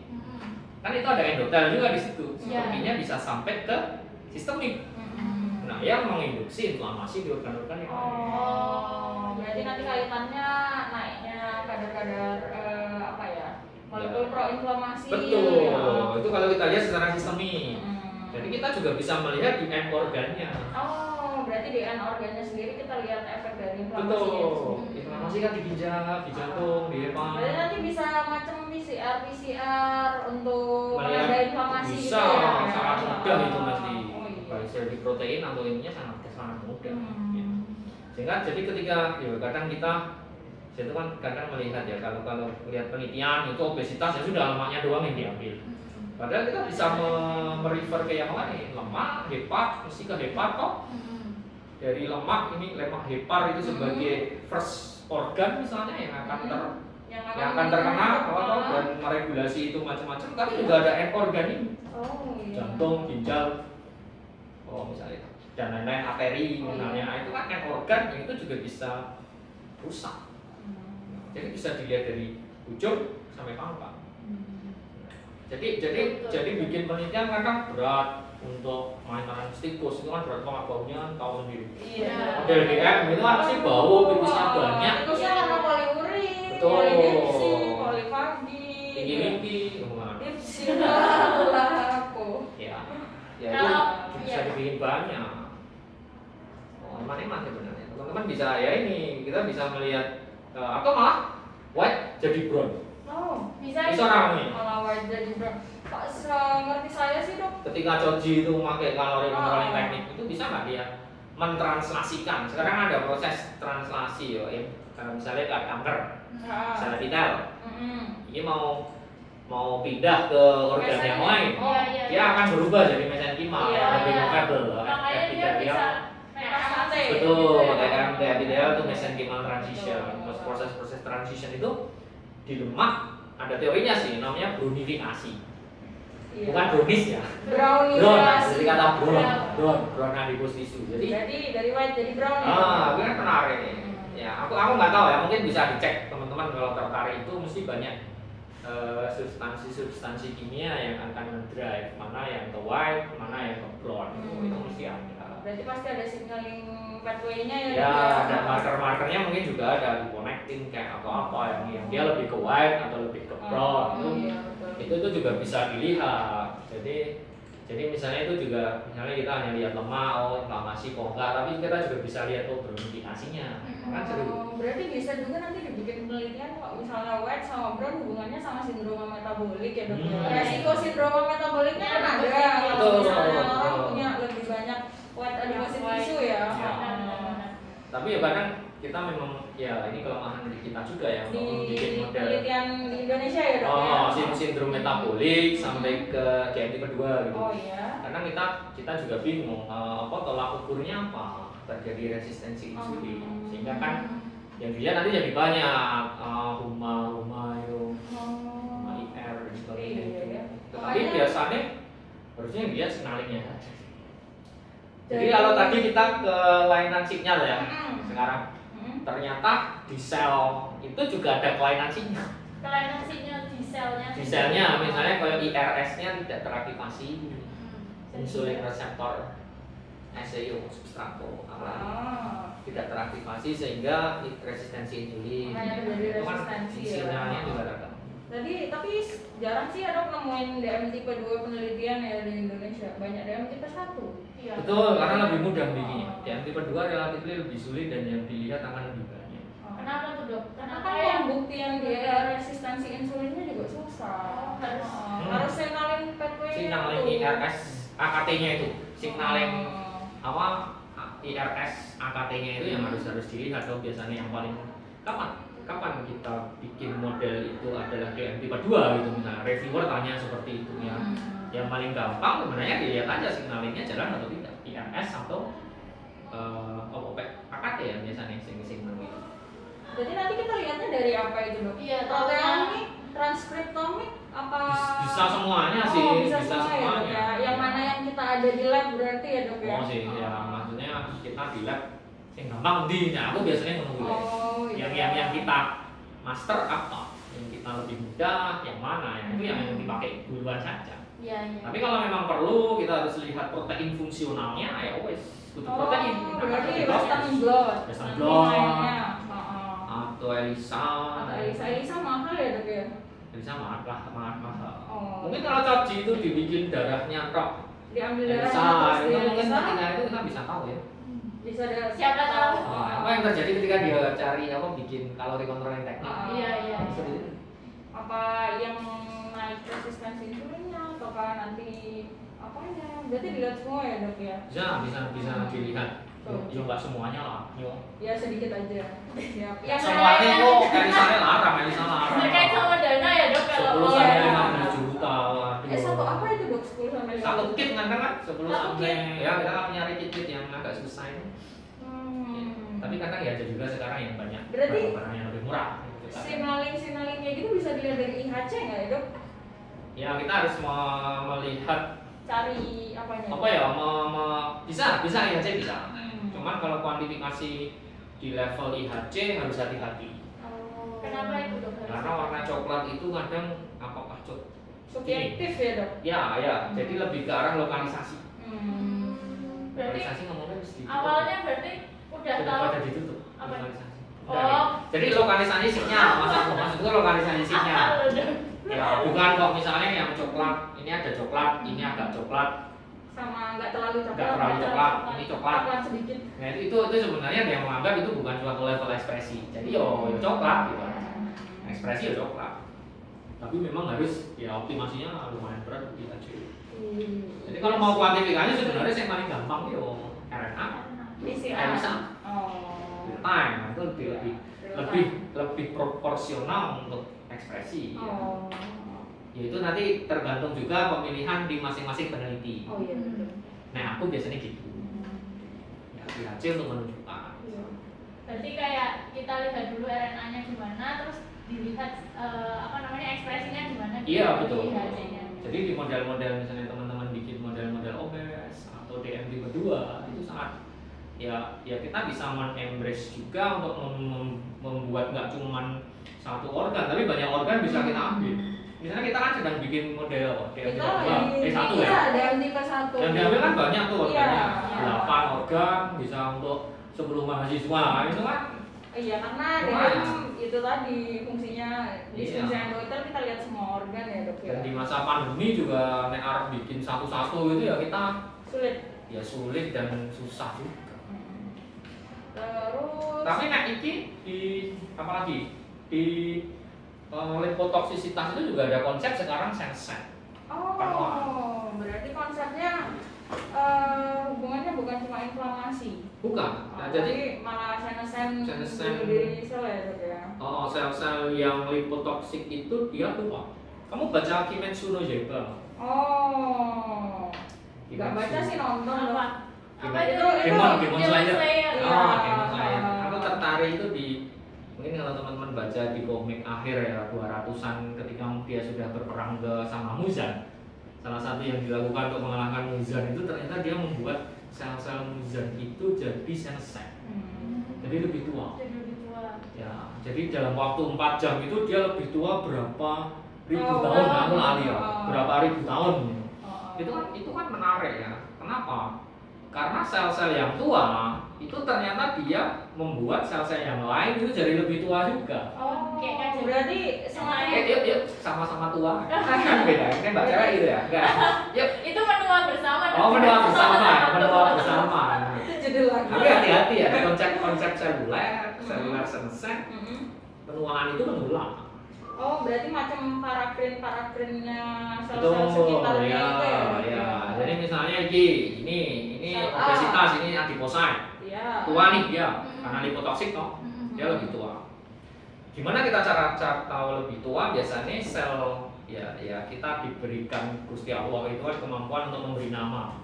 Kan itu ada endotel juga di situ. Sitokinnya bisa sampai ke sistemik. Nah yang menginduksi inflamasi di organ-organ yang lain. Berarti nanti kaitannya naiknya kadar-kadar molekul proinflamasi. Betul. Itu kalau kita lihat secara sistemik. Jadi kita juga bisa melihat di end organnya. Berarti di end organnya sendiri kita lihat efek dari inflamasi. Betul. Inflamasi kan di ginjal, di jantung, di hepar. Berarti nanti bisa macam PCR untuk ada inflamasi. Bisa, sangat mudah itu nanti. Baik di protein atau ininya sangat mudah. Sehingga jadi ketika kadang kita itu kan kadang melihat ya kalau melihat penelitian itu obesitas ya sudah lemaknya doang yang diambil. Padahal kita bisa merefer ke yang lain, lemak, hepar, mesti ke hepar kok. Dari lemak ini lemak hepar itu sebagai first organ misalnya yang akan terkena dan meregulasi itu macam-macam. Tapi juga ada end organ ini, jantung, ginjal, misalnya dan lain-lain arteri misalnya itu kan end organ yang itu juga bisa rusak. Jadi bisa dilihat dari ujung sampai pangkal. Jadi bikin penelitian kan berat untuk mainan stikus itu kan berat banget baunya tahu sendiri. Model DM itu kan pasti bau, pipisnya banyak. Tikusnya warna poliurin, polidipsi, polifagi, tinggi mimpi, ya itu bisa dibikin banyak. Eman-eman sebenarnya. Teman-teman bisa ya ini kita bisa melihat atau malah white jadi brown. Bisa orang nih. Malah white jadi brown. Pak, ngerti saya sih dok. Ketika Coji itu memakai kalori controlling teknik itu bisa nggak dia mentranslasikan? Sekarang ada proses translasi ya, misalnya kayak kanker, sel epitel. Ini mau pindah ke organ yang lain, dia akan berubah jadi mesenkimal, lebih movable. Makanya dia bisa betul, TMT epithelial itu mesenkimal transition. Proses transition itu di lemak ada teorinya sih, namanya brownifikasi. Bukan brownies ya. Brownifikasi. Jadi kata brown adipose tissue. Jadi dari white jadi brown ya. Itu kan menarik nih. Ya, aku nggak tahu ya, mungkin bisa dicek teman-teman kalau tertarik itu mesti banyak substansi kimia yang akan mendrive mana yang ke white, mana yang ke brown. Itu mesti ada. berarti pasti ada signaling pathway-nya ya. Ya, ada marker-markernya mungkin juga ada di connecting kayak apa yang dia lebih ke wide atau lebih ke broad. Iya, betul. Itu juga bisa dilihat. Jadi misalnya itu juga misalnya kita hanya lihat lemah, inflamasi kok enggak, tapi kita juga bisa lihat bronkitikasinya. Kan seru. Berarti bisa juga nanti dibikin penelitian kok misalnya wet sama brown hubungannya sama sindroma metabolik ya dok. Resiko sindroma metaboliknya kan ada. Kalau misalnya orang punya lebih banyak wet adipose tissue ya. Tapi ya kadang kita memang ya ini kelemahan dari kita juga ya untuk membuat model penelitian di Indonesia ya dok. Sindrom metabolik sampai ke GMT kedua gitu. Oh iya. Karena kita juga bingung tolak ukurnya apa terjadi resistensi insulin, sehingga kan yang dilihat nanti jadi banyak huma itu, huma IR dan sebagainya. Iya. Tetapi biasanya harusnya yang dilihat signalingnya saja. Jadi kalau tadi kita kelainan sinyal ya, sekarang ternyata di sel itu juga ada kelainan sinyal. Kelainan sinyal di selnya. Di selnya, misalnya kalau IRS-nya tidak teraktivasi, insulin reseptor SEO substrato tidak teraktivasi sehingga resistensi insulin. Itu kan sinyalnya juga ada. Tadi tapi jarang sih ada nemuin DM tipe 2 penelitian ya di Indonesia. Banyak DM tipe 1. Iya. Betul, karena lebih mudah bikinnya. DM tipe 2 relatif lebih sulit dan yang dilihat akan lebih banyak. Kenapa tuh dok? Karena kan pembuktian dia resistensi insulinnya juga susah. Harus signalin pathway. Signalin IRS AKT-nya itu. Signalin IRS AKT-nya itu yang harus dilihat. Atau biasanya yang paling kapan kita bikin model itu adalah DM tipe 2 gitu misalnya. Reviewer tanya seperti itu ya. Yang paling gampang sebenarnya dilihat aja signalinnya jalan atau tidak. IRS atau AKT ya biasanya signal gitu. Jadi nanti kita lihatnya dari apa itu dok? Iya, proteomik, transkriptomik, apa? Bisa semuanya sih. Bisa semuanya. Ya. Yang mana yang kita ada di lab berarti ya dok ya? Oh sih, ya maksudnya kita di lab yang gampang di. Nah, aku biasanya menunggu yang kita master apa, yang kita lebih mudah, yang mana, yang itu yang dipakai duluan saja. Iya. Tapi kalau memang perlu kita harus lihat protein fungsionalnya, ya wes butuh protein. Berarti western blot. Atau Elisa mahal ya dok ya? Elisa mahal. Mungkin kalau CAPG itu dibikin darahnya tok. Diambil darahnya terus di mungkin Elisa. ketika itu kita bisa tahu ya. Bisa ada Siapa tahu? Apa yang terjadi ketika dia cari bikin kalori controlling teknik? Iya. Apa yang naik resistensi insulinnya ataukah nanti apanya? Berarti dilihat semua ya dok ya? Bisa dilihat. Ya nggak semuanya lah. Ya sedikit aja. Siap. Yang semuanya itu Elisa larang. Terkait sama dana ya dok kalau 10 sampai 15 juta. Satu apa itu dok? 10 sampai 15 satu kit kan 10 sampai ya kita kan nyari kit yang agak susah ini. Tapi kadang ya ada juga sekarang yang banyak barang yang lebih murah. Signaling kayak gitu bisa dilihat dari IHC nggak ya dok? Ya kita harus melihat cari apanya? Apa ya? Bisa IHC bisa. Cuman kalau kuantifikasi di level IHC harus hati-hati. Kenapa itu dok? Karena warna coklat itu kadang apakah subjektif ya dok? Ya. Jadi lebih ke arah lokalisasi. Berarti Lokalisasi ngomongnya mesti awalnya berarti udah tahu pada ditutup lokalisasi. Jadi lokalisasi sinyal, maksudnya lokalisasi sinyal. Ya, bukan kok misalnya yang coklat, ini ada coklat, ini agak coklat. Sama nggak terlalu coklat. Ini coklat. Sedikit. Nah, itu sebenarnya yang menganggap itu bukan suatu level ekspresi. Jadi yo coklat gitu. Ekspresi yo coklat. Tapi memang harus ya optimasinya lumayan berat kita cuy. Jadi kalau mau kuantifikasinya sebenarnya yang paling gampang yo RNA. Elisa. Time itu lebih proporsional untuk ekspresi. Yaitu nanti tergantung juga pemilihan di masing-masing peneliti. Oh iya betul. Nah aku biasanya gitu. Ya IHC untuk menunjukkan. Berarti kayak kita lihat dulu RNA-nya gimana, terus dilihat ekspresinya gimana. Iya betul. IHC-nya. Jadi di model-model misalnya teman-teman bikin model-model obes atau DM tipe 2 itu sangat ya kita bisa men-embrace juga untuk membuat nggak cuma satu organ tapi banyak organ bisa kita ambil. misalnya kita kan sedang bikin model Kita satu ya. Iya, DMT ke 1. Dan diambil kan banyak tuh organnya. Iya. 8 organ bisa untuk 10 mahasiswa. Itu kan Iya, karena lumayan. itu tadi fungsinya di Iya. fungsi endotel kita lihat semua organ ya dok ya. dan di masa pandemi juga nek arep bikin satu-satu itu ya kita Sulit. ya sulit dan susah juga. Terus. Tapi nek iki di apalagi di lipotoksisitas itu juga ada konsep sekarang sense. Oh, berarti konsepnya hubungannya bukan cuma inflamasi. Bukan. Nah, jadi malah senescent senescent diri sel ya dok ya. oh, sel-sel yang lipotoksik itu dia tua. Kamu baca Kimetsu no Yaiba? Oh. Gak baca sih, nonton dong. Apa itu? Demon Slayer. Iya. Oh, Demon Slayer. Aku tertarik itu di mungkin kalau teman-teman baca di komik akhir ya 200-an ketika dia sudah berperang sama Muzan. Salah satu yang dilakukan untuk mengalahkan Muzan itu ternyata dia membuat sel-sel Muzan itu jadi sel-sel. Jadi lebih tua. Jadi lebih tua. Ya, jadi dalam waktu 4 jam itu dia lebih tua berapa ribu tahun, aku lali ya. Berapa ribu tahun. Itu kan menarik ya. Kenapa? Karena sel-sel yang tua itu ternyata dia membuat sel-sel yang lain itu jadi lebih tua juga. Oh, Kayak kan berarti semuanya Yuk, sama-sama tua. Kan beda, kan baca kayak gitu ya. Enggak. Yuk. Itu menua bersama. Oh, menua bersama. itu judul lagi. Tapi hati-hati ya, konsep seluler sense, penuaan itu menular. Oh, berarti macam parafrinnya sel-sel sekitarnya itu ya? Ya. Jadi misalnya ini obesitas, ini adiposit. Iya. Tua nih dia, karena lipotoksik toh, dia lebih tua. Gimana kita cara tahu lebih tua? Biasanya sel ya kita diberikan Gusti Allah itu kan kemampuan untuk memberi nama.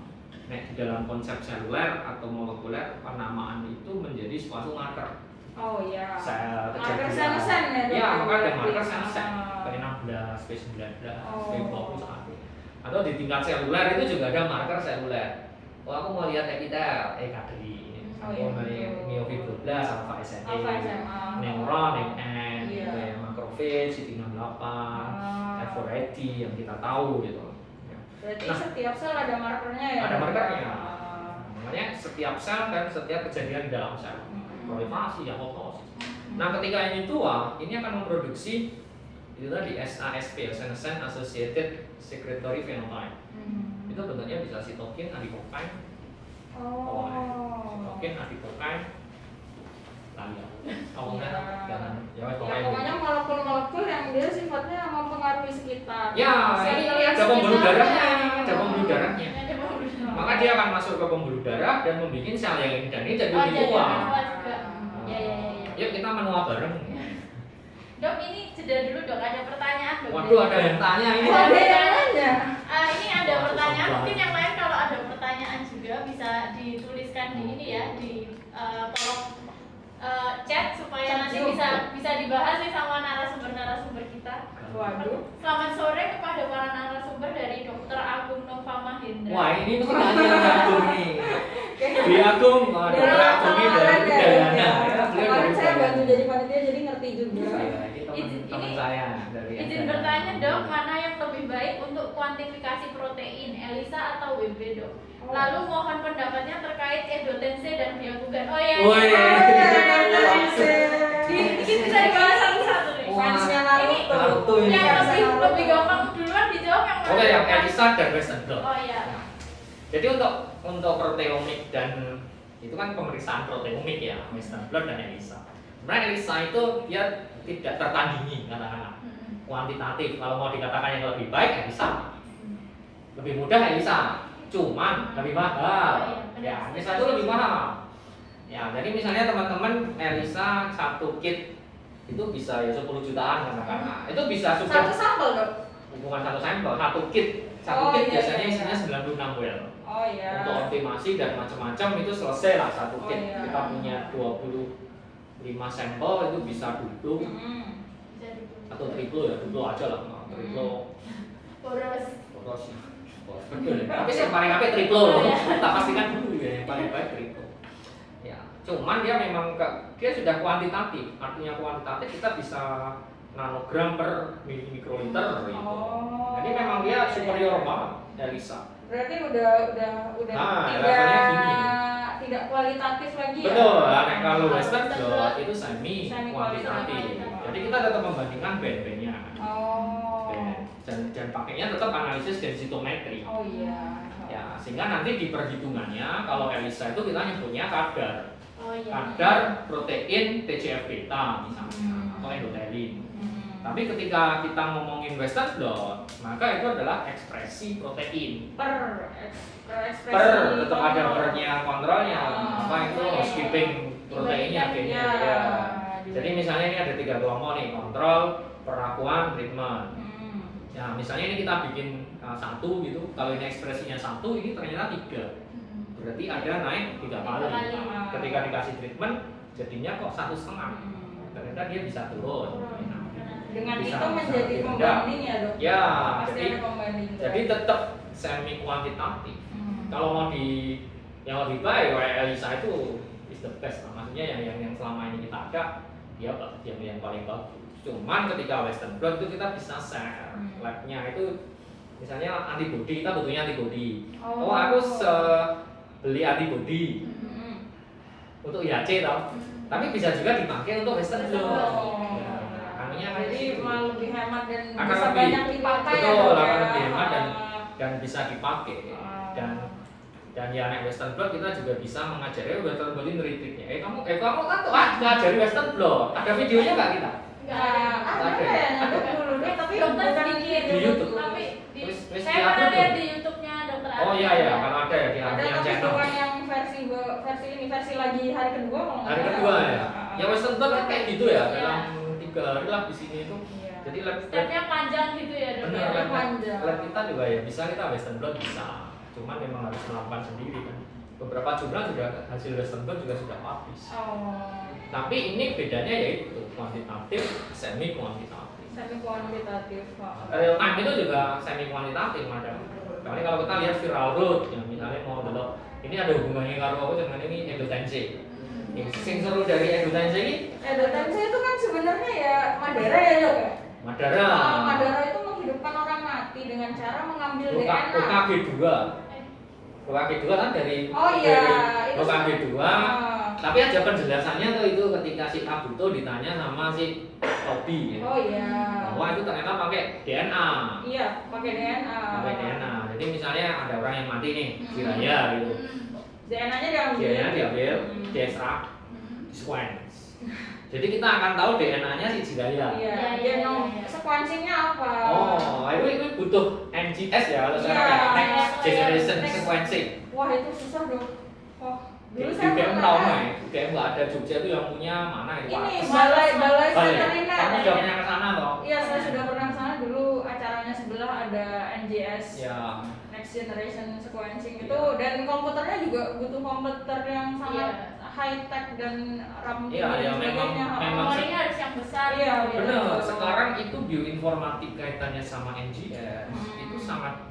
Nah, di dalam konsep seluler atau molekuler, penamaan itu menjadi suatu marker. Oh iya. Sel Marker kejadian. sen ya? Iya, maka ada marker berarti. sen. P16, P19, Oh. P21. Atau di tingkat seluler itu juga ada marker seluler. Oh, aku mau lihat epitel, kadri. Oh, Aku iya, mau lihat betul. myofibroblast, alpha SMA, Alpha SMA. neuron, N, Iya. kayak makrofage, CD68, F480 yang kita tahu gitu. Ya. Berarti Nah, setiap sel ada markernya ya? ada markernya. Ah. Makanya setiap sel dan setiap kejadian di dalam sel, proliferasi, apoptosis. Nah, ketika ini tua, ini akan memproduksi itu tadi SASP, Senescent Associated Secretory Phenotype. Itu bentuknya bisa sitokin, adipokine, sitokin, adipokine, lalia. Jangan Pokoknya molekul-molekul yang dia sifatnya mempengaruhi sekitar. Ya, ini ada pembuluh darahnya, ada pembuluh darahnya. Ada pembuluh darah. Maka dia akan masuk ke pembuluh darah dan membuat sel yang ini dan ini jadi Oh, lebih jadi tua. lebih tua juga. Ya. Yuk kita menua bareng. Dok, ini jeda dulu dok, ada pertanyaan dok. Waduh, ada yang tanya ini. Oh, ada yang nanya. Ini ada pertanyaan, mungkin yang lain kalau ada pertanyaan juga bisa dituliskan di ini ya, di tolong chat supaya nanti bisa dibahas nih sama narasumber kita. Waduh. Selamat sore kepada para narasumber dari Dr. Agung Nova Mahendra. Wah, ini pertanyaan Agung nih. Di Agung, Dr. Agung ini dari Udayana. Kemarin saya bantu jadi panitia jadi ngerti juga. Ini teman saya dari Izin bertanya dok, mana yang lebih baik untuk kuantifikasi protein, ELISA atau WB dok? Lalu mohon pendapatnya terkait endotense dan biobugan. Oh iya. Ini bisa dibahas satu-satu nih. Fansnya Naruto ini. Yang lebih gampang duluan dijawab yang mana? Oke, yang ELISA dan Western blot. Oh iya. Jadi untuk proteomik dan itu kan pemeriksaan proteomik ya, Western blot dan ELISA. Sebenarnya ELISA itu dia tidak tertandingi katakanlah kuantitatif. Kalau mau dikatakan yang lebih baik ELISA, lebih mudah ELISA, cuman lebih mahal. Ya, ELISA itu lebih mahal. Ya, jadi misalnya teman-teman ELISA satu kit itu bisa ya 10 jutaan katakanlah. Itu bisa sudah Satu sampel dok. bukan satu sampel, satu kit. Satu Oh, kit iya, biasanya iya. isinya 96 well. Oh iya. Untuk optimasi dan macam-macam itu selesai lah satu Oh, kit. iya. Kita punya 25 sampel itu bisa duduk Bisa dulu. atau triplo ya, triplo aja lah. Triplo Boros. boros. Betul ya. Tapi yang paling apik triplo loh. Kita pastikan dulu ya yang paling baik triplo. Ya, cuman dia memang dia sudah kuantitatif. Artinya kuantitatif kita bisa nanogram per mikroliter gitu. Oh. Jadi memang dia superior banget ELISA. Berarti udah tidak kualitatif lagi ya? Betul, nah, kalau Western blot itu semi kuantitatif. Jadi kita tetap membandingkan band-bandnya. Oh. Dan pakainya tetap analisis densitometri. Oh iya. Ya, sehingga nanti di perhitungannya kalau ELISA itu kita nyebutnya kadar. Oh iya. Kadar protein TGF beta misalnya atau endothelin. Tapi ketika kita ngomongin Western blot, maka itu adalah ekspresi protein. Ekspresi Tetap ada pernya kontrolnya. Apa itu iya. housekeeping proteinnya kayaknya. Ya. Jadi misalnya ini ada 3 kelompok nih, kontrol, perlakuan, treatment. Ya, misalnya ini kita bikin 1 gitu. Kalau ini ekspresinya 1, ini ternyata 3. Berarti ada naik 3 kali. Ketika dikasih treatment, jadinya kok 1,5. Ternyata dia bisa turun. Dengan bisa itu menjadi pembanding ya dok? Ya, pasti ada pembanding. jadi tetap semi kuantitatif. Kalau mau yang lebih baik, ELISA itu is the best. Maksudnya yang selama ini kita ada, dia yang paling bagus. Cuman ketika Western blot itu kita bisa share labnya itu, misalnya antibody, kita butuhnya antibody. Oh aku beli antibody untuk IHC tau, tapi bisa juga dipakai untuk Western blot. Jadi malah lebih hemat dan akan bisa lebih, banyak dipakai. betul, ya, akan lebih hemat dan bisa dipakai. Dan ya naik Western blot kita juga bisa mengajari Western blot ini retreatnya. Kamu kan tuh ngajari Western blot. Ada videonya nggak kita? Ada ya, dulu tapi dokter bukan sedikit di YouTube. Tapi Terus saya pernah lihat di YouTube-nya dokter Oh iya ya, kalau ada ya di ada yang tapi channel. bukan yang versi lagi hari kedua kalau nggak Hari salah. kedua ya. Yang Western blot kan kayak gitu ya, Iya. dalam 3 hari lah di sini itu. Iya. Jadi lab stepnya panjang gitu ya dok. benar, Stepnya panjang. lab kita juga ya bisa kita Western blot bisa. Cuman memang harus melakukan sendiri kan. Beberapa jumlah sudah hasil Western blot juga sudah publish. Oh. Tapi ini bedanya yaitu kuantitatif, semi kuantitatif. Semi kuantitatif. Real time itu juga semi kuantitatif madam. Karena kalau kita lihat viral load, yang misalnya mau belok, ini ada hubungannya karo apa dengan ini endotensi. Yang seru dari endotensi ini? Endotensi itu kan sebenarnya ya Madara ya dok ya. Madara. Madara itu menghidupkan orang mati dengan cara mengambil DNA. UKG2. UKG2 kan dari itu UKG2. Tapi aja penjelasannya tuh itu ketika si Kabuto ditanya sama si Tobi ya. Oh iya. Bahwa itu ternyata pakai DNA. Iya, pakai DNA. Pakai DNA. Jadi misalnya ada orang yang mati nih, Jiraya gitu. DNA-nya diambil. DNA diambil, diekstrak, sequence. Jadi kita akan tahu DNA-nya si Jiraya. Iya, genom sequencing-nya apa? Oh, itu butuh NGS ya kalau sekarang ya, next generation sequencing. Wah, itu susah dong. Oh, dulu Di saya UGM pernah tahu nggak ya? UGM nggak ada Jogja itu yang punya mana itu? Ini Pak? balai Balai. veteriner. Kamu sudah pernah ke sana toh? Iya, saya sudah pernah ke sana dulu. Acaranya sebelah ada NGS. Ya. Next generation sequencing Iya. itu, dan komputernya juga butuh komputer yang sangat Iya. high tech dan RAM Iya, dan ya, sebagainya. memang Memorinya harus yang besar. Iya, gitu. Benar. Sekarang itu bioinformatik kaitannya sama NGS itu sangat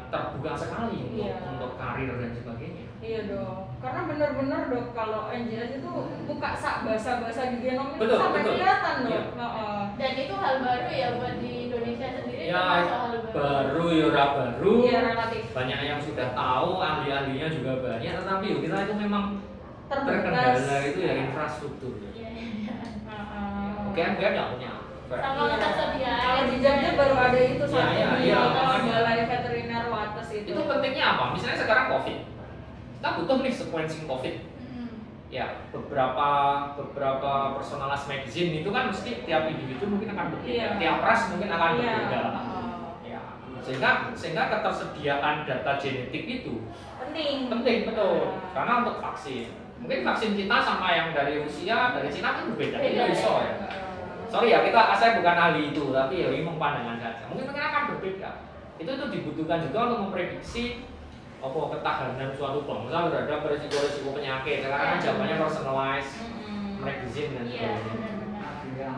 terbuka sekali Iya. untuk karir dan sebagainya. Iya dong, karena benar-benar dok kalau NGS itu buka bahasa-bahasa di genom itu Betul, sampai betul. kelihatan dok. Iya. Dan itu hal baru ya buat di Indonesia sendiri. Ya, termasuk hal baru ya ora baru. Iya relatif. Banyak yang sudah tahu, ahli-ahlinya juga banyak, tetapi yuk, kita itu memang Terbatas. terkendala itu ya infrastruktur. Iya, iya. Oke, enggak nggak punya. Sama ketersediaan. Kalau di Jogja baru ada itu Iya, satu iya, di iya, Wates, makanya. balai veteriner Wates itu. Itu pentingnya apa? Misalnya sekarang COVID, kita butuh nih sequencing COVID. Ya, beberapa personalis medicine itu kan mesti tiap individu mungkin akan berbeda, Iya. tiap ras mungkin akan Iya. berbeda. Ya, sehingga ketersediaan data genetik itu penting betul. Karena untuk vaksin, mungkin vaksin kita sama yang dari Rusia, dari Cina kan berbeda. Beda, Itu iso ya. Sorry ya, saya bukan ahli itu, tapi ya ini pandangan saja. Mungkin akan berbeda. Itu dibutuhkan juga untuk memprediksi ketahanan suatu bangsa terhadap risiko-risiko penyakit. Sekarang kan zamannya personalized medicine dan Iya, sebagainya.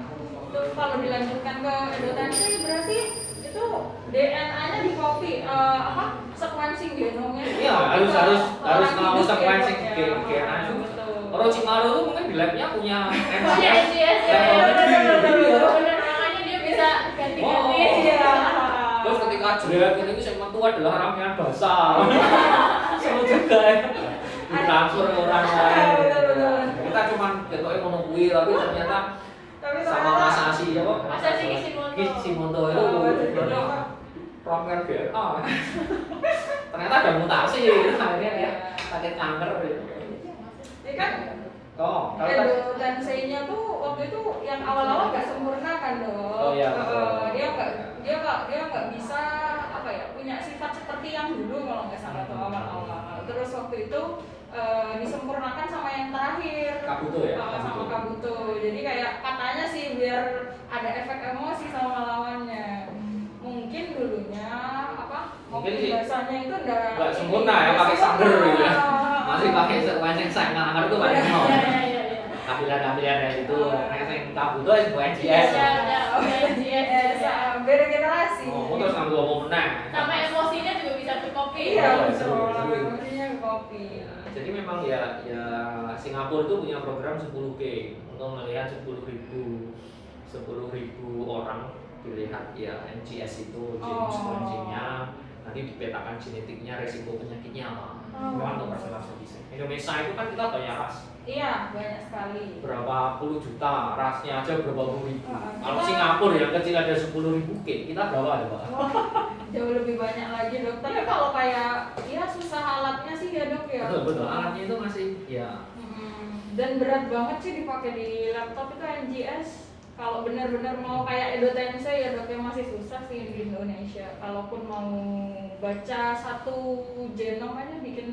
Itu kalau dilanjutkan ke endotensi berarti itu DNA-nya di copy sequencing genomnya. Iya, harus mau sequencing DNA. Betul. Orochimaru tuh mungkin di labnya punya NGS level negeri. bener, makanya dia bisa ganti-ganti. Terus ketika jelek itu segmen tua adalah ramean basah. Seru juga ya. Ditransfer ke orang lain. Kita cuma ketoknya ngono kuwi tapi ternyata sama Masashi ya kok. Masashi Kishimoto itu ramean BRA. Ternyata ada mutasi akhirnya ya sakit kanker gitu. Ya kan? Oh, Edo Tensei-nya tuh waktu itu yang awal-awal nggak sempurna kan dong. Oh iya. Dia nggak bisa apa ya punya sifat seperti yang dulu kalau nggak salah tuh awal-awal. Terus waktu itu disempurnakan sama yang terakhir. Kabuto ya. Sama Kabuto. Jadi kayak katanya sih biar ada efek emosi sama lawannya. Mungkin dulunya apa? Mungkin sih bahasanya itu nggak sempurna ya pakai sander gitu ya. Masih pakai sequencing saya nggak itu pakai mau. Tampilan itu yang Kabuto itu NGS. NGS. Beda generasi. Oh, terus kamu ngomong menang. Sama emosinya juga bisa di-copy. Iya, betul. Emosinya copy. Jadi memang ya Singapura itu punya program 10K untuk melihat 10.000 orang dilihat ya NGS itu genome sequencing-nya, nanti dipetakan genetiknya, resiko penyakitnya apa. Memang untuk persentase desain. Indonesia itu kan kita banyak ras. Iya, banyak sekali. Berapa puluh juta rasnya aja berapa puluh ribu. Kalau Singapura yang kecil ada 10.000 K, kita berapa ya Pak? Jauh lebih banyak lagi dok. Tapi kalau kayak ya susah alatnya sih ya dok ya. Betul, alatnya itu masih ya. Dan berat banget sih dipakai di laptop itu NGS. Kalau benar-benar mau kayak Edo Tensei ya dok yang masih susah sih di Indonesia. Kalaupun mau baca satu genom aja bikin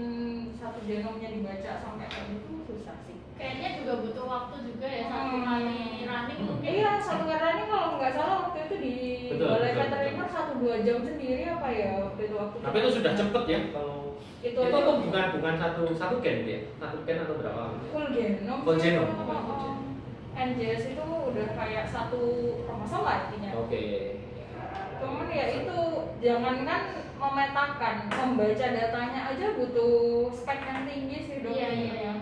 satu genomnya dibaca sampai kayak gitu susah sih. Kayaknya juga butuh waktu juga ya satu kali running mungkin. Iya, satu kali running kalau nggak salah waktu itu di Balai Veteriner 1-2 jam sendiri apa ya waktu itu waktu. Tapi itu sudah cepet ya kalau itu bukan satu gen ya, satu gen atau berapa? Full genom. Full genom. NGS itu udah kayak satu masalah intinya. Oke. Cuman ya itu jangankan memetakan, membaca datanya aja butuh spek yang tinggi sih dok. Iya.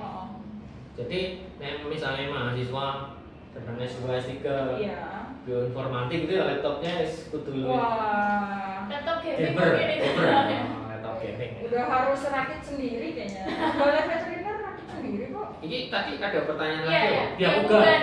Jadi misalnya mahasiswa sedang S2 S3 bioinformatik itu ya laptopnya kudu wah. Laptop gamer. gaming. Laptop gaming. Udah harus rakit sendiri kayaknya. Balai Veteriner rakit sendiri kok. Ini tadi ada pertanyaan Iya, lagi. iya. Byakugan.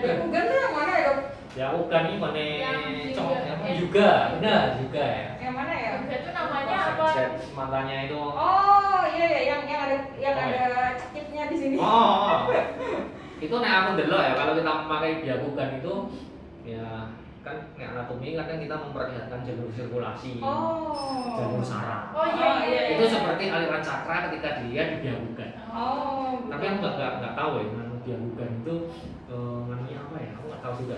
Byakugan tuh yang mana ya dok? Byakugan ini mana? Yang juga, benar juga ya. Yang mana ya? Itu namanya apa? Matanya itu. Oh iya yang ada cekitnya di sini. Oh. Itu nek aku delok ya kalau kita memakai Byakugan itu ya kan nek anatomi kadang kita memperlihatkan jalur sirkulasi. Jalur saraf. Oh iya. Itu seperti aliran cakra ketika dilihat di Byakugan. Tapi aku nggak tahu ya nanu Byakugan itu nanunya apa ya? Aku nggak tahu juga.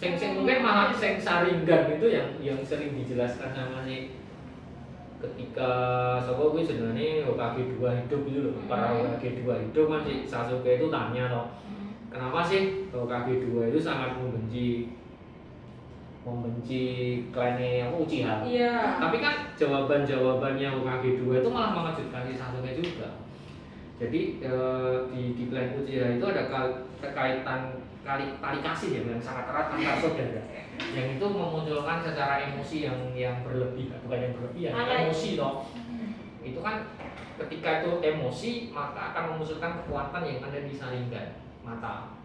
Sing mungkin malah sing Sharingan itu yang sering dijelaskan sama si ketika Soko gue sebenarnya Hokage 2 hidup itu loh. Para Hokage 2 hidup kan si Sasuke itu tanya loh. Kenapa sih Hokage 2 itu sangat membenci klannya Uchiha? Iya. Tapi kan jawabannya Hokage 2 itu malah mengejutkan si Sasuke juga. Jadi di klan Uchiha itu ada kekaitan tali kasih ya yang sangat erat antar saudara. Yang itu memunculkan secara emosi yang berlebih, bukan yang berlebihan, emosi toh. Itu kan ketika itu emosi maka akan memunculkan kekuatan yang ada di Sharingan mata.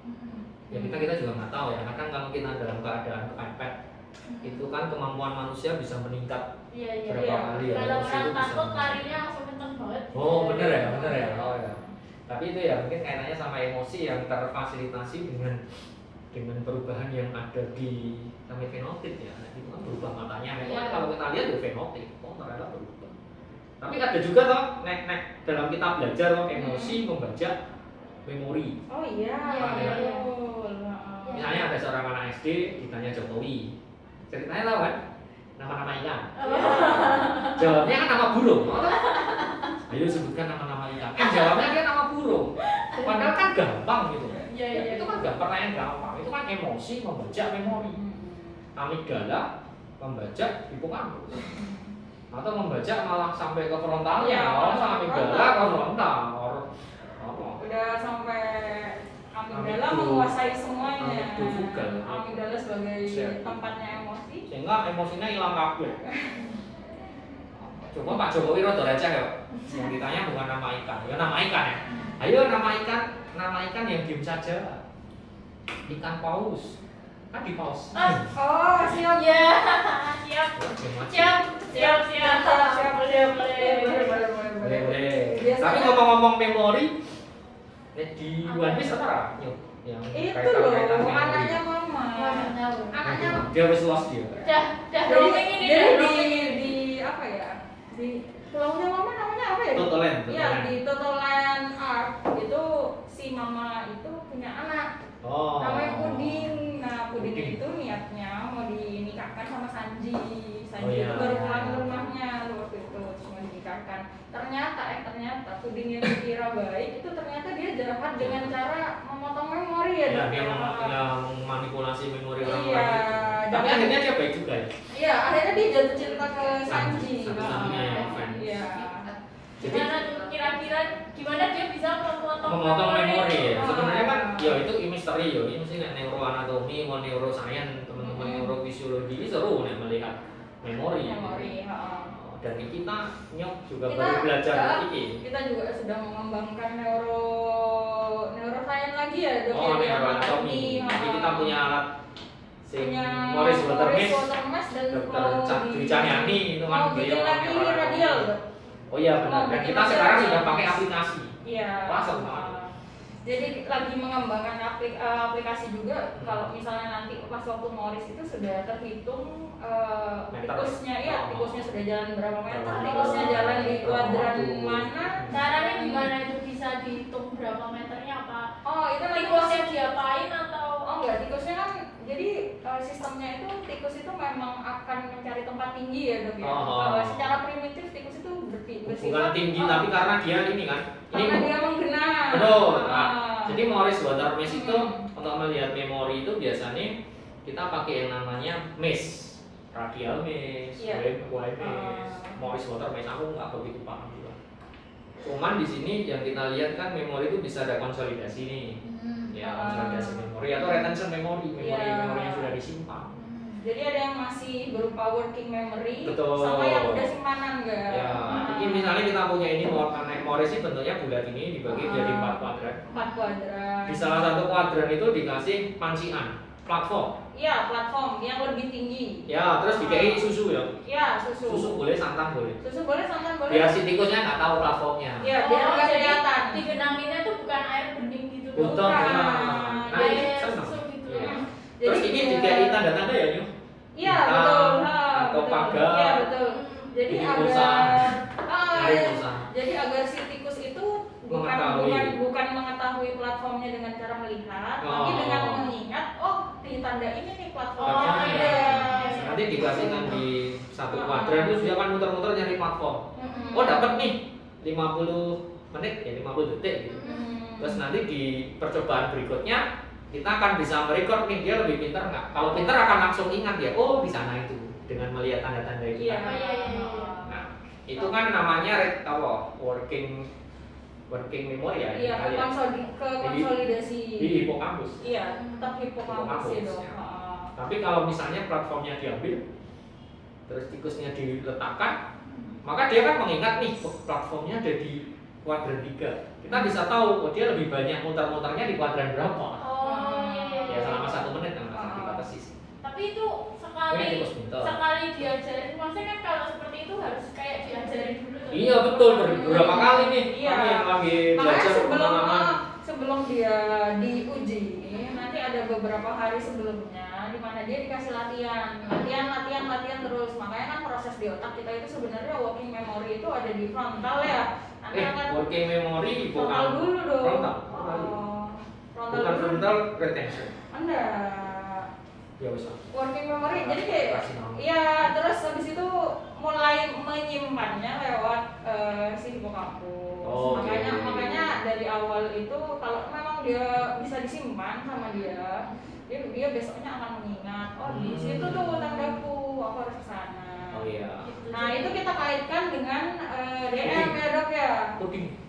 Ya kita juga nggak tahu ya. Kadang kalau kita dalam keadaan kepepet itu kan kemampuan manusia bisa meningkat berapa kali ya. Kalau orang takut larinya langsung kenceng banget. Oh bener ya. Oh ya. Tapi itu ya mungkin kaitannya sama emosi yang terfasilitasi dengan perubahan yang ada di namanya fenotip ya. Itu kan berubah matanya. Memang kalau kita lihat ya fenotip, ternyata berubah. Tapi ada juga toh nek dalam kita belajar toh emosi membaca memori. Oh iya. Misalnya ada seorang anak SD ditanya Jokowi, ceritanya tahu kan? Nama-nama ikan. Jawabnya kan nama burung. Ayo sebutkan nama-nama ikan. Jawabnya dia nama burung. Padahal kan gampang gitu. Iya. Itu kan pertanyaan gampang. Itu kan emosi membaca memori. Amigdala membaca hipokampus. Atau membaca malah sampai ke frontalnya. Amigdala ke frontal. Udah Biar sampai amigdala menguasai semuanya. Amigdala sebagai tempatnya emosi. Sehingga emosinya hilang kabeh. Coba Pak Jokowi rada receh ya. Yang ditanya bukan nama ikan, ya nama ikan ya. Ayo nama ikan yang diam saja. Ikan paus. Kan di paus. Oh, siap ya. Siap. Boleh. Tapi ngomong-ngomong memori, di One Piece apa yang itu loh, anaknya mama. Anaknya dia wis lost dia. Jadi di apa ya? Di pulaunya mama namanya apa ya? Totoland. Iya, di Totoland Arc itu si mama itu punya anak. Namanya Puding. Nah, Puding itu niatnya mau dinikahkan sama Sanji. Sanji itu baru pulang ke rumahnya waktu itu cuma dinikahkan. Ternyata Puding yang dikira baik itu ternyata dia jahat dengan cara memotong memori ya. Dia memanipulasi memori orang lain. Iya. Tapi akhirnya dia baik juga ya. Iya, akhirnya dia jatuh cinta ke Sanji. Satu-satunya yang fans. Iya. Jadi kira-kira gimana dia bisa memotong memori ya. Sebenarnya kan ya itu misteri ya. Ini mesti neuroanatomi, neuroscience, teman-teman neurofisiologi ini seru nih melihat memori. Dan kita juga baru belajar ini. Kita juga sedang mengembangkan neuroscience lagi ya, Dok. Neuroanatomi. Jadi kita punya alat Morris Watermesh dan Dr. Dwi Cahyani itu kan beliau lagi radial. Oh iya benar. Dan kita sekarang sudah pakai aplikasi. Iya. Pasang banget. Jadi lagi mengembangkan aplikasi juga. Kalau misalnya nanti pas waktu Morris itu sudah terhitung tikusnya sudah jalan berapa meter, tikusnya jalan di kuadran mana. Caranya gimana itu bisa dihitung berapa meternya apa? Oh itu tikusnya diapain atau? Oh enggak, tikusnya kan jadi sistemnya itu tikus itu memang akan mencari tempat tinggi ya Dok ya. Secara primitif tikus itu bersifat bukan tinggi tapi karena dia ini kan. Karena dia menggenang. Betul. Jadi Morris Watermesh itu untuk melihat memori itu biasanya kita pakai yang namanya mesh, radial mesh, wave mesh, Morris Watermesh. Aku nggak begitu paham juga. Cuman di sini yang kita lihat kan memori itu bisa ada konsolidasi nih. Ya, konsolidasi memori atau retention memori yang sudah disimpan. Jadi ada yang masih berupa working memory, betul, sama yang udah simpanan enggak? Ya, ini misalnya kita punya ini memori sih bentuknya bulat ini dibagi jadi 4 kuadran. 4 kuadran. Di salah satu kuadran itu dikasih pancian, platform. Iya, platform yang lebih tinggi. Ya, terus dikasih susu ya. Iya, susu. Susu boleh, santan boleh. Susu boleh, santan boleh. Biar si tikusnya nggak tahu platformnya. Iya, biar nggak kelihatan. Digenanginnya tuh bukan air bening gitu. Betul. Susu gitu. Terus ini dikasih tanda-tanda ya, Nyuh? Iya, betul. Atau pagar. Iya, betul. Jadi agar si tikus itu bukan mengetahui platformnya dengan cara melihat, tapi dengan mengingat, di tanda ini nih platformnya. Nanti dikasihkan di satu kuadran itu dia kan muter-muter nyari platform. Dapat nih 50 menit ya 50 detik gitu. Terus nanti di percobaan berikutnya kita akan bisa merekod nih dia lebih pintar nggak? Kalau pintar akan langsung ingat ya, di sana itu dengan melihat tanda-tanda itu. Iya. Nah, itu kan namanya working memory ya. Iya, konsolidasi. Di hipokampus. Iya, tetap hipokampus ya dong. Tapi kalau misalnya platformnya diambil, terus tikusnya diletakkan, maka dia kan mengingat nih platformnya ada di kuadran 3. Kita bisa tahu dia lebih banyak muter-muternya di kuadran berapa. Ya selama 1 menit kan dibatasi sih. Tapi itu sekali diajarin, maksudnya kan kalau seperti itu harus kayak diajarin dulu. Iya betul, beberapa kali nih. Iya. Kami yang lagi belajar sebelum dia diuji, nanti ada beberapa hari sebelumnya di mana dia dikasih latihan terus. Makanya kan proses di otak kita itu sebenarnya working memory itu ada di frontal ya. Working memory frontal dulu dong. Frontal. Bukan dulu. Frontal retention. Enggak. Ya bisa. Working memory jadi kayak terus habis itu mulai menyimpannya lewat si hipokampus. Makanya dari awal itu kalau memang dia bisa disimpan sama dia besoknya akan mengingat, di situ tuh tandaku, aku harus ke sana. Oh iya. Nah, itu kita kaitkan dengan DM ya, Dok ya.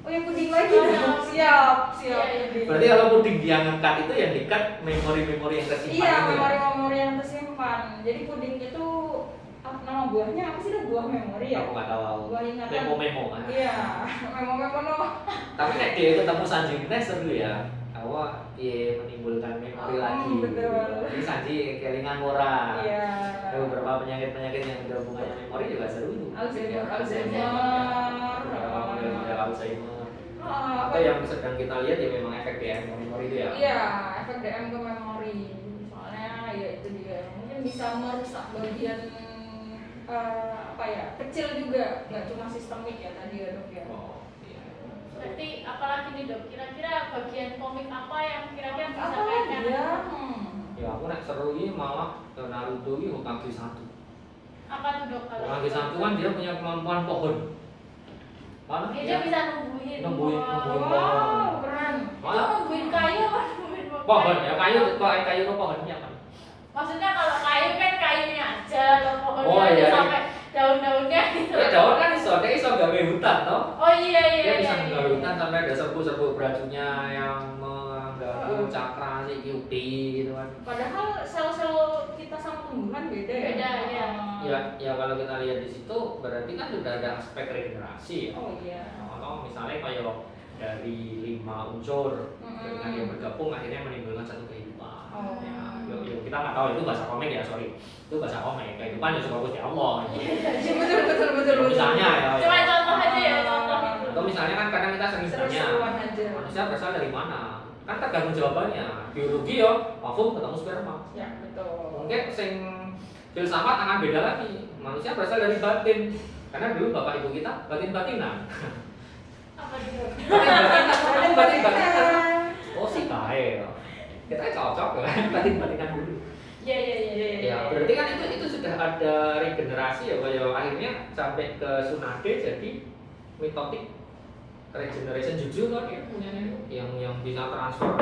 Oh ya puding lagi dong. Siap. Puding. Berarti kalau puding dia ngangkat itu yang dikat memori-memori yang tersimpan. Iya, itu ya? memori-memori yang tersimpan. Jadi puding itu nama buahnya apa sih? Buah memori ya? Aku nggak tahu. Buah ingatan. Memo-memo kan. Iya, memo-memo no. Tapi nek dia ketemu Sanji ini seru ya. Awak iya menimbulkan memori lagi. Betul. Ini Sanji kelingan ora. Iya. Ada beberapa penyakit-penyakit yang ada hubungannya memori juga seru tuh. Alzheimer. Beberapa model Alzheimer. Apa Atau yang sedang kita lihat ya memang efek DM ke memori itu ya. Iya, efek DM ke memori. Soalnya ya itu dia. Mungkin bisa merusak bagian apa ya, kecil juga, nggak cuma sistemik ya tadi ya dok ya. Oh, iya. Berarti apalagi nih dok, kira-kira bagian komik apa yang kira-kira bisa Apa kaitan? ya? Ya aku nek seru ini malah ke Naruto ini Hokage 1. Apa tuh dok kalau? Hokage 1 kan dia punya kemampuan pohon. Mana? Dia bisa numbuhin. Numbuhin Wow, keren. Itu numbuhin kayu apa numbuhin pohon ya, kayu itu pohonnya kan. Maksudnya kalau kayu kan kayunya aja, kalau pohonnya Oh, iya. sampai daun-daunnya gitu. Ya daun kan dia iso gawe hutan toh. Oh iya iya. Dia bisa iya. gawe hutan sampai ada serbu-serbu beracunnya yang mengganggu cakra si QT gitu kan. Padahal sel-sel kita sama tumbuhan beda ya. Beda, iya. Ya kalau kita lihat di situ berarti kan sudah ada aspek regenerasi ya. Oh iya. Atau misalnya kayak dari 5 unsur dengan yang bergabung akhirnya menimbulkan satu kehidupan. Oh. Ya, kita nggak tahu itu bahasa komik ya, sorry. Itu bahasa komik. Kehidupan ya suka Gusti Allah. Betul. Misalnya ya. Cuma contoh aja ya, contoh. Atau misalnya kan kadang kita sering tanya Seru-seruan aja. manusia berasal dari mana? Kan tergantung jawabannya. Biologi ya, parfum ketemu sperma. Ya betul. Mungkin sing filsafat akan beda lagi. Manusia berasal dari batin. Karena dulu bapak ibu kita batin-batinan. Apa itu? Batin-batinan. Oh si kae. Kita cocok kan batin-batinan dulu. Iya. Ya, berarti kan itu sudah ada regenerasi ya, kayak akhirnya sampai ke Tsunade jadi mitotik regeneration jujur kan ya punyanya yang bisa transfer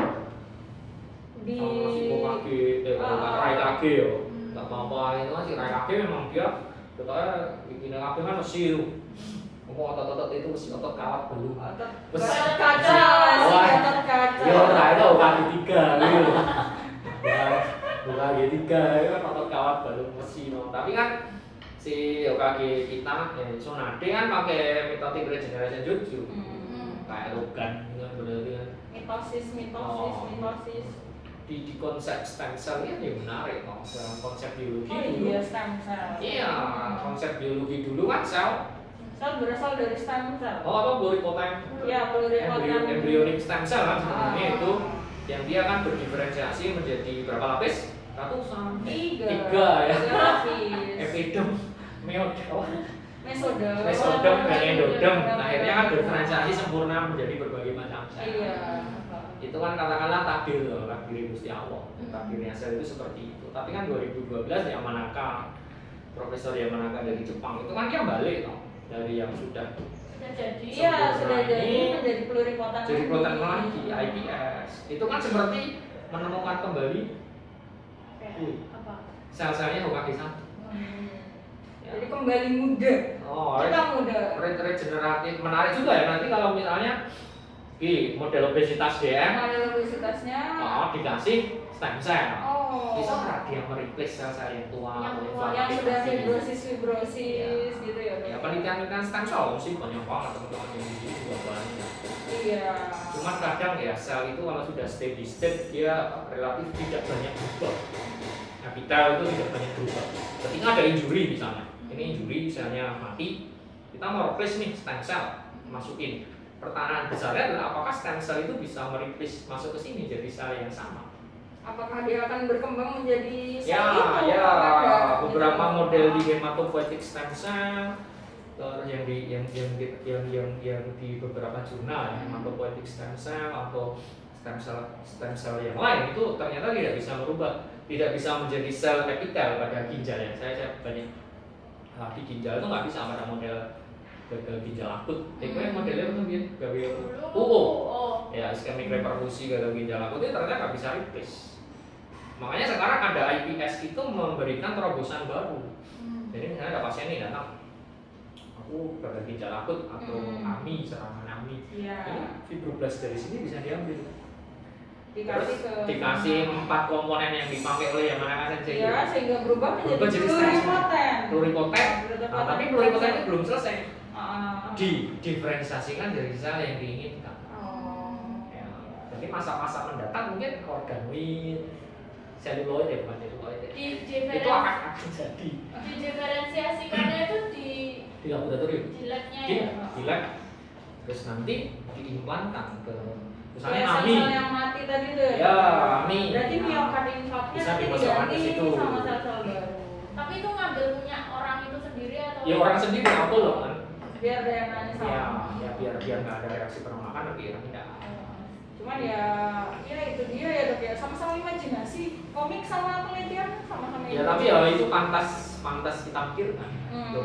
Di sama si Hokage, Raikage ya. Enggak apa-apa itu kan si Raikage memang dia katanya bikin Raikage kan mesi itu. Ngomong otot-otot itu mesti otot kawat dulu. otot Bes- kaca, otot kaca. Ya ora itu Hokage 3 gitu. Hokage 3 itu kan otot kawat baru mesi no. Tapi kan si Hokage kita ya Tsunade kan pakai mitotik regeneration jutsu. Kayak Logan gitu kan berarti kan. Mitosis. Di konsep stem cell ini ya menarik no. Dalam konsep biologi Oh dulu. iya, stem cell. Iya, konsep biologi dulu kan sel. Sel berasal dari stem cell. Oh apa pluripotent? Ya, pluripotent. Embryonic stem cell kan sebenarnya itu yang dia akan berdiferensiasi menjadi berapa lapis? Ratusan. Tiga ya. Lapis. Epidem, Mesodem. mesodem dan endodem. Akhirnya kan berdiferensiasi sempurna menjadi berbagai macam sel. Iya. Itu kan katakanlah takdir loh, takdir Gusti Allah. Takdirnya sel itu seperti itu. Tapi kan 2012 Yamanaka, Profesor Yamanaka dari Jepang itu kan dia balik loh dari yang sudah Jadi Iya, sudah sempurna jadi ini menjadi pluripotent. jadi protein lagi, IPS. Itu kan seperti menemukan kembali apa? sel-selnya Hokage 1. Ya. Jadi kembali muda. Oh, Kita muda. regeneratif menarik juga ya nanti kalau misalnya model obesitas DM Ada obesitasnya. dikasih stem cell. Oh. Bisa nggak dia mereplace sel-sel yang tua Yang atau tua, Yang sudah inflamatif? fibrosis gitu ya. Ya penelitian stem cell sih banyak banget teman-teman yang di sini juga banyak. Iya. Cuman kadang ya sel itu kalau sudah steady state dia relatif tidak banyak berubah. Habitat itu tidak banyak berubah. Ketika ada injury misalnya, ini injury selnya mati, kita mau replace nih stem cell masukin. Pertanyaan besarnya adalah apakah stem cell itu bisa mereplace masuk ke sini jadi sel yang sama? Apakah dia akan berkembang menjadi sel Ya, itu? ya, Apakah beberapa gitu? model di hematopoietic stem cell yang di beberapa jurnal ya, hematopoietic stem cell atau stem cell yang lain itu ternyata tidak bisa merubah, tidak bisa menjadi sel epitel pada ginjal ya. Saya banyak di ginjal itu nggak bisa pada model gagal ginjal akut. Yang modelnya itu dia gawe ya iskemik reperfusi gagal ginjal akut itu ternyata nggak bisa replace. Makanya sekarang ada IPS itu memberikan terobosan baru. Jadi misalnya ada pasien nih datang, aku gagal ginjal akut atau AMI, serangan AMI. Iya. Ini fibroblast dari sini bisa diambil. Dikasih 4 komponen yang dipakai oleh yang mana kan ya, sehingga berubah menjadi pluripoten. Tapi pluripoten itu belum selesai. Diferensiasikan dari sel yang diinginkan. Ya. Jadi masa-masa mendatang mungkin organoid, seluloid ya bukan seluloid ya. Itu akan jadi. Diferensiasikannya itu di laboratorium. Di labnya ya. Di lab. Terus nanti diimplankan ke misalnya AMI yang mati tadi tuh ya, AMI. Berarti miokard infarktnya bisa nanti dimasukkan ke situ sama sel-sel baru. Tapi itu ngambil punya orang itu sendiri atau? Ya orang sendiri apa loh kan? Biar DNA-nya sama. Ya biar nggak ada reaksi penolakan lebih rendah. Cuman ya itu dia ya Dok ya, sama-sama imajinasi. Komik sama penelitian sama-sama. Ya tapi ya itu pantas kita pikirkan.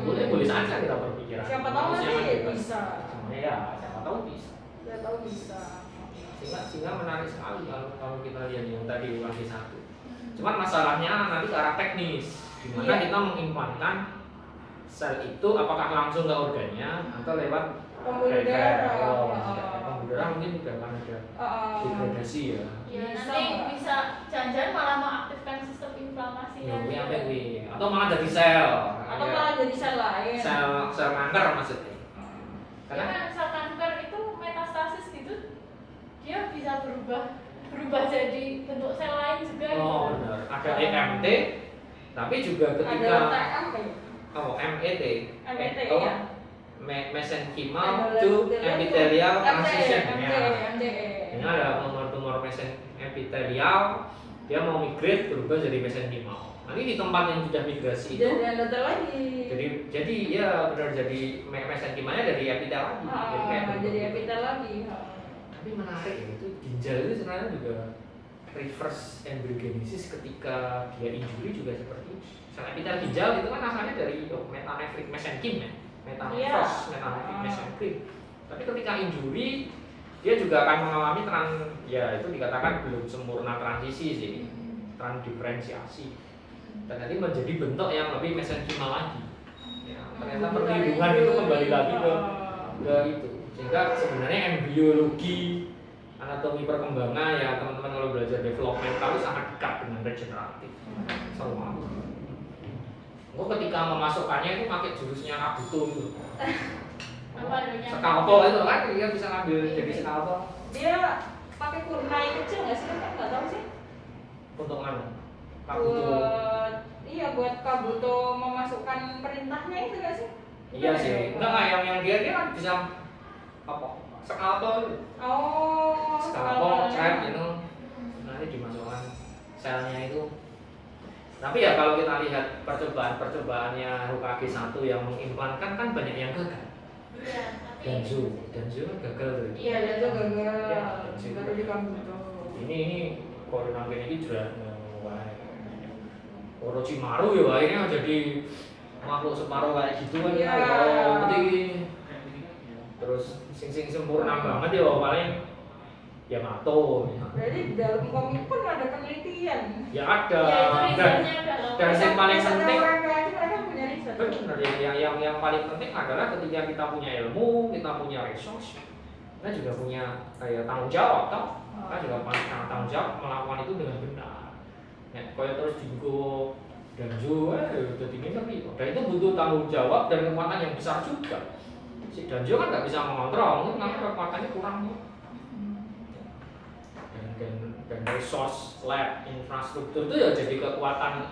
Boleh saja kita berpikiran. Siapa tahu nanti bisa. Ya siapa tahu bisa. Siapa tahu bisa. Sehingga menarik sekali kalau kita lihat yang tadi UKG 1. Cuman masalahnya nanti ke arah teknis, dimana kita mengimplankan sel itu apakah langsung ke organnya atau lewat pembuluh darah. Pembuluh darah mungkin juga akan ada degradasi ya. Ya nanti bisa jangan-jangan malah mengaktifkan sistem inflamasinya. Atau malah jadi sel. Atau malah jadi sel lain. Sel kanker maksudnya. Karena sel kanker itu metastasis gitu, dia bisa berubah jadi bentuk sel lain juga. Oh benar. Ada EMT, tapi juga ketika MET ya. Mesenchymal to epithelial transition. Ini ada tumor mesenepithelial, dia mau migrate berubah jadi mesenchymal. Nanti di tempat yang sudah migrasi itu jadi ya benar jadi mesenchymalnya dari epitel lagi. Jadi epitel lagi. Tapi menarik ya, itu ginjal itu sebenarnya juga reverse embryogenesis ketika dia injury juga seperti itu. Sel epitel ginjal itu kan asalnya dari metanephric mesenchyme ya, metanephric mesenchyme. Tapi ketika injury dia juga akan mengalami itu dikatakan belum sempurna transisi sih, transdiferensiasi. Dan nanti menjadi bentuk yang lebih mesenchymal lagi. Ya, ternyata perlindungan itu kembali lagi ke itu. Sehingga sebenarnya embriologi, anatomi perkembangan ya teman-teman kalau belajar developmental itu sangat dekat dengan regeneratif. Sama. Ketika memasukkannya itu pakai jurusnya Kabuto itu. Skalpel itu kan dia bisa ngambil jadi skalpel. Dia pakai kunai kecil nggak sih? Kan nggak tahu sih. Untuk Kabuto. Buat Kabuto memasukkan perintahnya itu nggak sih? Iya sih. Enggak yang dia kan bisa skalpel. Skalpel trap gitu. Nanti dimasukkan selnya itu. Tapi ya kalau kita lihat percobaannya UKG 1 yang mengimplankan kan banyak yang gagal. Iya, Danzo kan gagal tuh. Iya, Danzo gagal. Baru di Kabuto. Ini koordinator ini juga Orochimaru ya akhirnya jadi makhluk separuh kayak gitu kan ya. Terus sing sempurna banget ya paling Yamato. Berarti di dalam komik pun ada penelitian. Ya ada. Dan yang paling penting benar yang paling penting adalah ketika kita punya ilmu, kita punya resource, kita juga punya tanggung jawab toh. Kita juga punya tanggung jawab melakukan itu dengan benar. Ya, kalau terus digo Danzo jadi ngeri. Dan itu butuh tanggung jawab dan kekuatan yang besar juga. Si Danzo kan nggak bisa mengontrol, mungkin karena kekuatannya kurang. Dan resource lab infrastruktur itu ya jadi kekuatan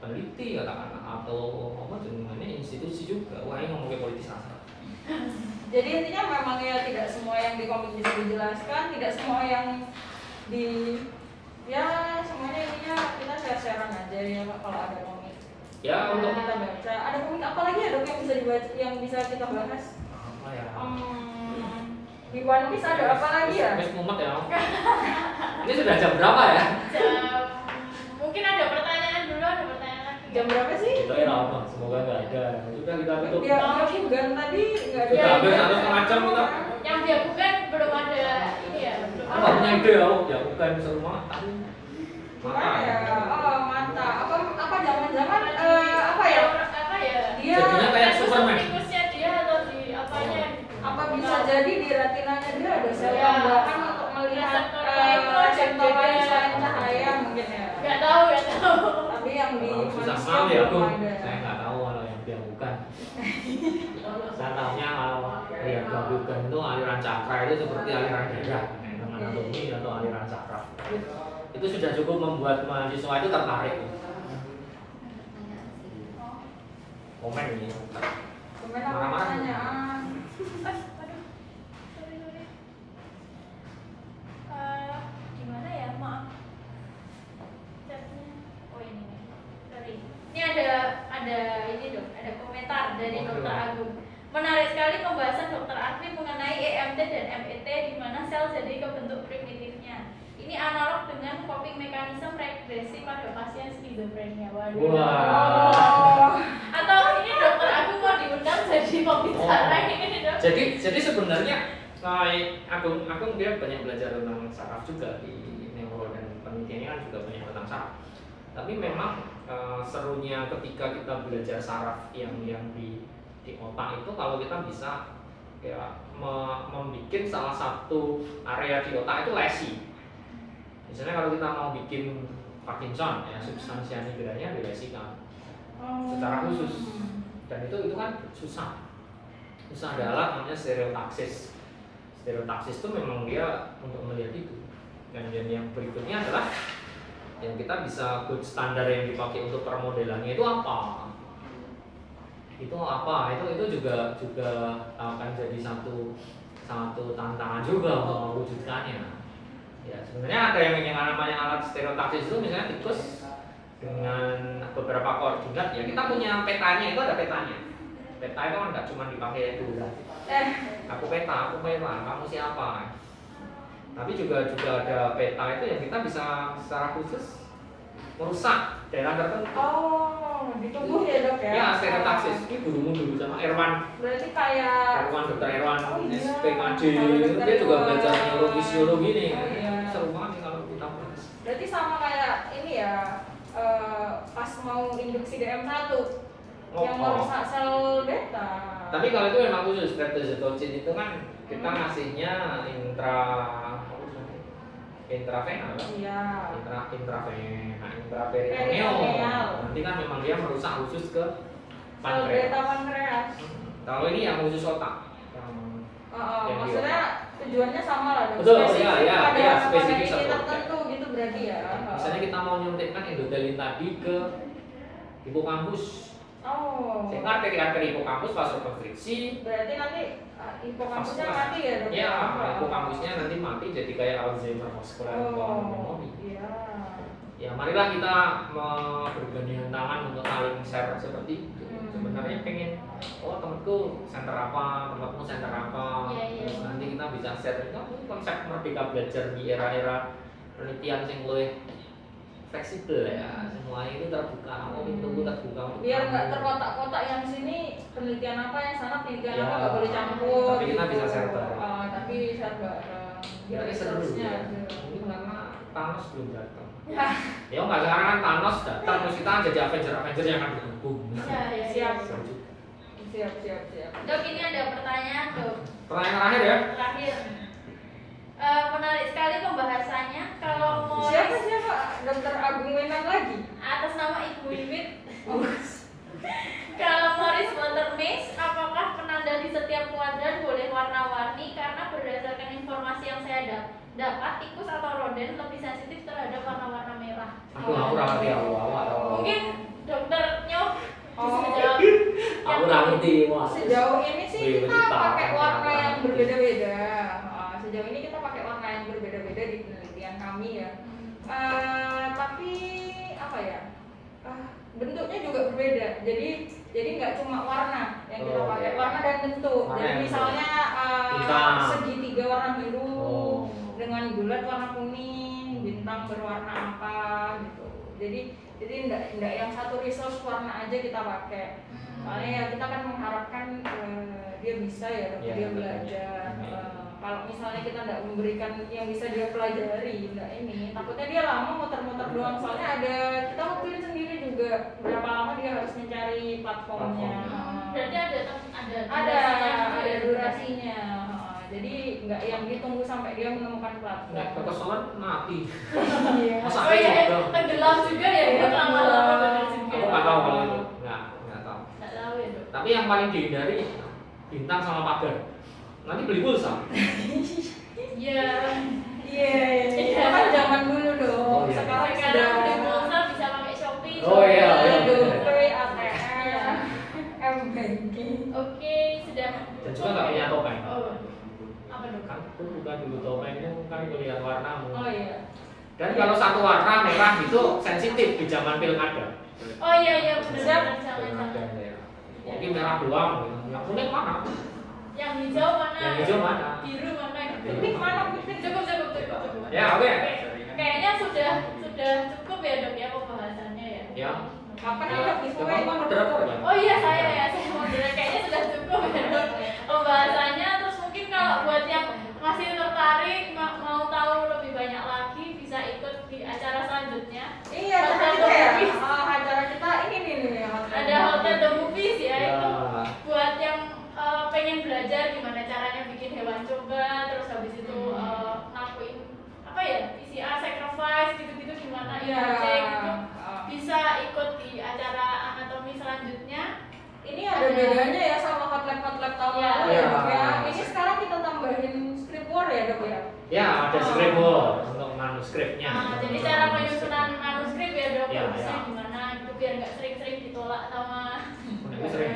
peneliti katakanlah atau apa jenengannya institusi juga. Wah ini ngomongin politisasi. Jadi intinya memang ya tidak semua yang di komik bisa dijelaskan, tidak semua yang semuanya intinya kita share-sharean aja ya kalau ada komik. Ya untuk kita baca. Ada komik apa lagi ya Dok yang bisa dibaca, yang bisa kita bahas? Apa ya? Di One Piece ada apa lagi ya? Wes mumet ya. Ini sudah jam berapa ya? Mungkin ada pertanyaan dulu, ada pertanyaan lagi. Jam berapa sih? Kita lama, semoga nggak ada. Sudah kita tutup. Dia bukan tadi nggak ada. Sudah hampir 1,5 jam kita. Yang dia bukan belum ada ini ya. Nggak punya ide ya bukan seru mata. Mata. Apa jangan-jangan apa ya? Apa ya? Dia jadinya kayak Superman. maaf ya aku, saya nggak tahu kalau yang dia bukan. Saya tahunya kalau yang bukan itu aliran cakra itu seperti aliran darah, anatomi atau aliran cakra. Itu sudah cukup membuat mahasiswa itu tertarik. Komen ini. Komen apa pertanyaan? Gimana ya, maaf. Oh ini nih. Sorry. Ini ada ini dong, ada komentar dari Dr. Agung. Menarik sekali pembahasan Dr. Arfi mengenai EMT dan MET di mana sel jadi kebentuk primitifnya. Ini analog dengan coping mekanisme regresi pada pasien skizofrenia. Waduh. Wow. Atau ini Dr. Agung mau diundang jadi pembicara ini dok. Jadi sebenarnya Agung dia banyak belajar tentang saraf juga di neuro dan penelitiannya kan juga banyak tentang saraf. Tapi memang serunya ketika kita belajar saraf yang di otak itu kalau kita bisa ya membuat salah satu area di otak itu lesi. Misalnya kalau kita mau bikin Parkinson ya substansia nigranya dilesikan secara khusus dan itu kan susah ada alat namanya stereotaksis. Stereotaksis itu memang dia untuk melihat itu. Dan yang berikutnya adalah yang kita bisa gold standar yang dipakai untuk permodelannya itu apa? Itu juga akan jadi satu tantangan juga untuk mewujudkannya. Ya sebenarnya ada yang namanya alat stereotaksis itu misalnya tikus dengan beberapa koordinat ya kita punya petanya itu ada petanya. Peta itu kan nggak cuma dipakai dulu. Aku peta, kamu siapa? Tapi juga ada peta itu yang kita bisa secara khusus merusak daerah tertentu. Oh, di tubuh ya dok ya? Ya, stereotaksis. Ini gurumu dulu sama Erwan. Berarti kayak Dr. Erwan, iya. SPKD, dia juga belajar neurofisiologi nih. Oh, iya. Seru banget nih kalau kita bahas. Berarti sama kayak ini ya, pas mau induksi DM1 yang merusak sel beta. Tapi kalau itu memang khusus streptozotocin itu kan kita ngasihnya intravenal kan? Iya. Intraperitoneal. Nanti kan memang dia merusak khusus ke pankreas. Kalau ini yang khusus otak. Maksudnya tujuannya sama lah. Betul, ya, spesifik tertentu gitu berarti ya. Misalnya kita mau nyuntikkan endotelin tadi ke hipokampus. Oh. Sehingga arteri hipokampus vasokonstriksi. Berarti nanti hipokampusnya mati ya dok? Ya, hipokampusnya nanti mati jadi kayak Alzheimer vascular memory. Iya. Ya, marilah kita bergandengan tangan untuk saling share seperti itu. Sebenarnya pengen, temanku center apa, tempatmu center apa, terus nanti kita bisa share itu konsep merdeka belajar di era-era penelitian yang lebih fleksibel ya, semuanya itu terbuka, pintuku terbuka. Biar nggak terkotak-kotak yang sini penelitian apa, yang sana penelitian apa nggak boleh campur. Tapi kita gitu. bisa share bareng. Tapi share bareng. Biar seru ya. Mungkin karena Thanos belum datang. Ya nggak sekarang kan Thanos datang terus kita jadi Avenger yang akan bergabung. Siap. Dok, ini ada pertanyaan dok. Pertanyaan terakhir ya. Terakhir. Menarik sekali pembahasannya. Kalau mau Siapa Dr. Agung Wenan lagi? Atas nama Ibu Wiwit. Kalau Morris Watermaze, apakah penanda di setiap kuadran boleh warna-warni? Karena berdasarkan informasi yang saya dapat, tikus atau roden lebih sensitif terhadap warna-warna merah. Aku ngerti awal. Mungkin dokternya bisa jawab. Aku ngerti. Sejauh ini sih kita pakai warna yang berbeda-beda. Sejauh ini kita pakai warna yang berbeda-beda di penelitian kami ya. Tapi apa ya? Bentuknya juga berbeda. Jadi nggak cuma warna yang kita pakai, warna dan bentuk. Jadi misalnya segitiga warna biru dengan bulat warna kuning, bintang berwarna apa gitu. Jadi enggak yang satu resource warna aja kita pakai. Soalnya ya kita kan mengharapkan dia bisa dia belajar. Kalau misalnya kita enggak memberikan yang bisa dia pelajari, enggak ini, takutnya dia lama muter-muter doang. Soalnya kita waktuin sendiri juga berapa lama dia harus mencari platformnya. Berarti ada durasinya. Jadi nggak yang ditunggu sampai dia menemukan platform. Kekesalan mati. Iya. Masa tenggelam juga ya dia lama-lama benar juga. Aku nggak tahu kalau itu, nggak tahu. Nggak tahu ya dok. Tapi yang paling dihindari bintang sama pagar. Nanti beli pulsa. Iya. Itu kan zaman dulu dong. Oh, iya. Sekarang Sekarang sudah di pulsa bisa pakai Shopee. Oh, iya, iya. GoPay, ATM, M-Banking. Oke, sudah. Dan juga nggak punya topeng. Oh. Apa dok? Kan aku bukan dulu topengnya, kan kulihat warnamu. Oh iya. Dan kalau satu warna merah itu sensitif di zaman pilkada. Oh iya benar. Siap. Pilkada daerah. Mungkin merah doang, yang kuning mana? Yang hijau mana? Yang hijau mana? Biru mana? Pink mana? Pink. Cukup. Ya, oke. Kayaknya sudah cukup ya dok ya pembahasannya ya. Ya. Kapan nih dok giveaway? Kamu kan moderator ya? Oh iya saya mau bilang kayaknya sudah cukup ya dok pembahasannya. Terus mungkin kalau buat yang masih tertarik mau tahu lebih banyak lagi bisa ikut di acara selanjutnya. Iya, Hotel kita The ya. Movies. Acara kita ini nih. Ada Hotel The Movies ya, Ya. itu buat yang pengen belajar gimana caranya bikin hewan coba, terus habis itu ngakuin apa ya PCR sacrifice gitu-gitu gimana Iya. cek gitu. Bisa ikut di acara anatomi selanjutnya. Ini ada bedanya ya sama hot lab tahun Iya. lalu ya dok ya. Iya. Ini sekarang kita tambahin script war ya dok ya. Ya, ada scribble untuk manuskripnya. Nah, jadi cara penyusunan manuskrip ya dok, Ya, bagusnya ya. gimana gitu biar nggak sering-sering ditolak sama. Itu sering.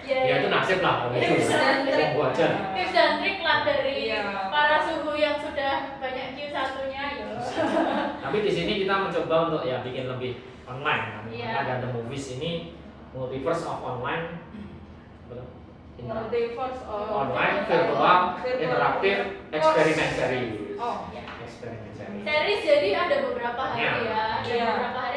Ya, Ya itu nasib lah. Ya, Itu bisa. Tunggu aja. tips dan trik lah dari Iya. para suhu yang sudah banyak Q1-nya gitu. Tapi di sini kita mencoba untuk ya bikin lebih online kan. Iya. Karena ada The Movies ini multiverse of online. Betul. Multiverse Online, virtual, interaktif, eksperimen seri. Oh. Ya. Eksperimen seri. Series jadi ada beberapa hari Ya. ya, ada Iya. beberapa hari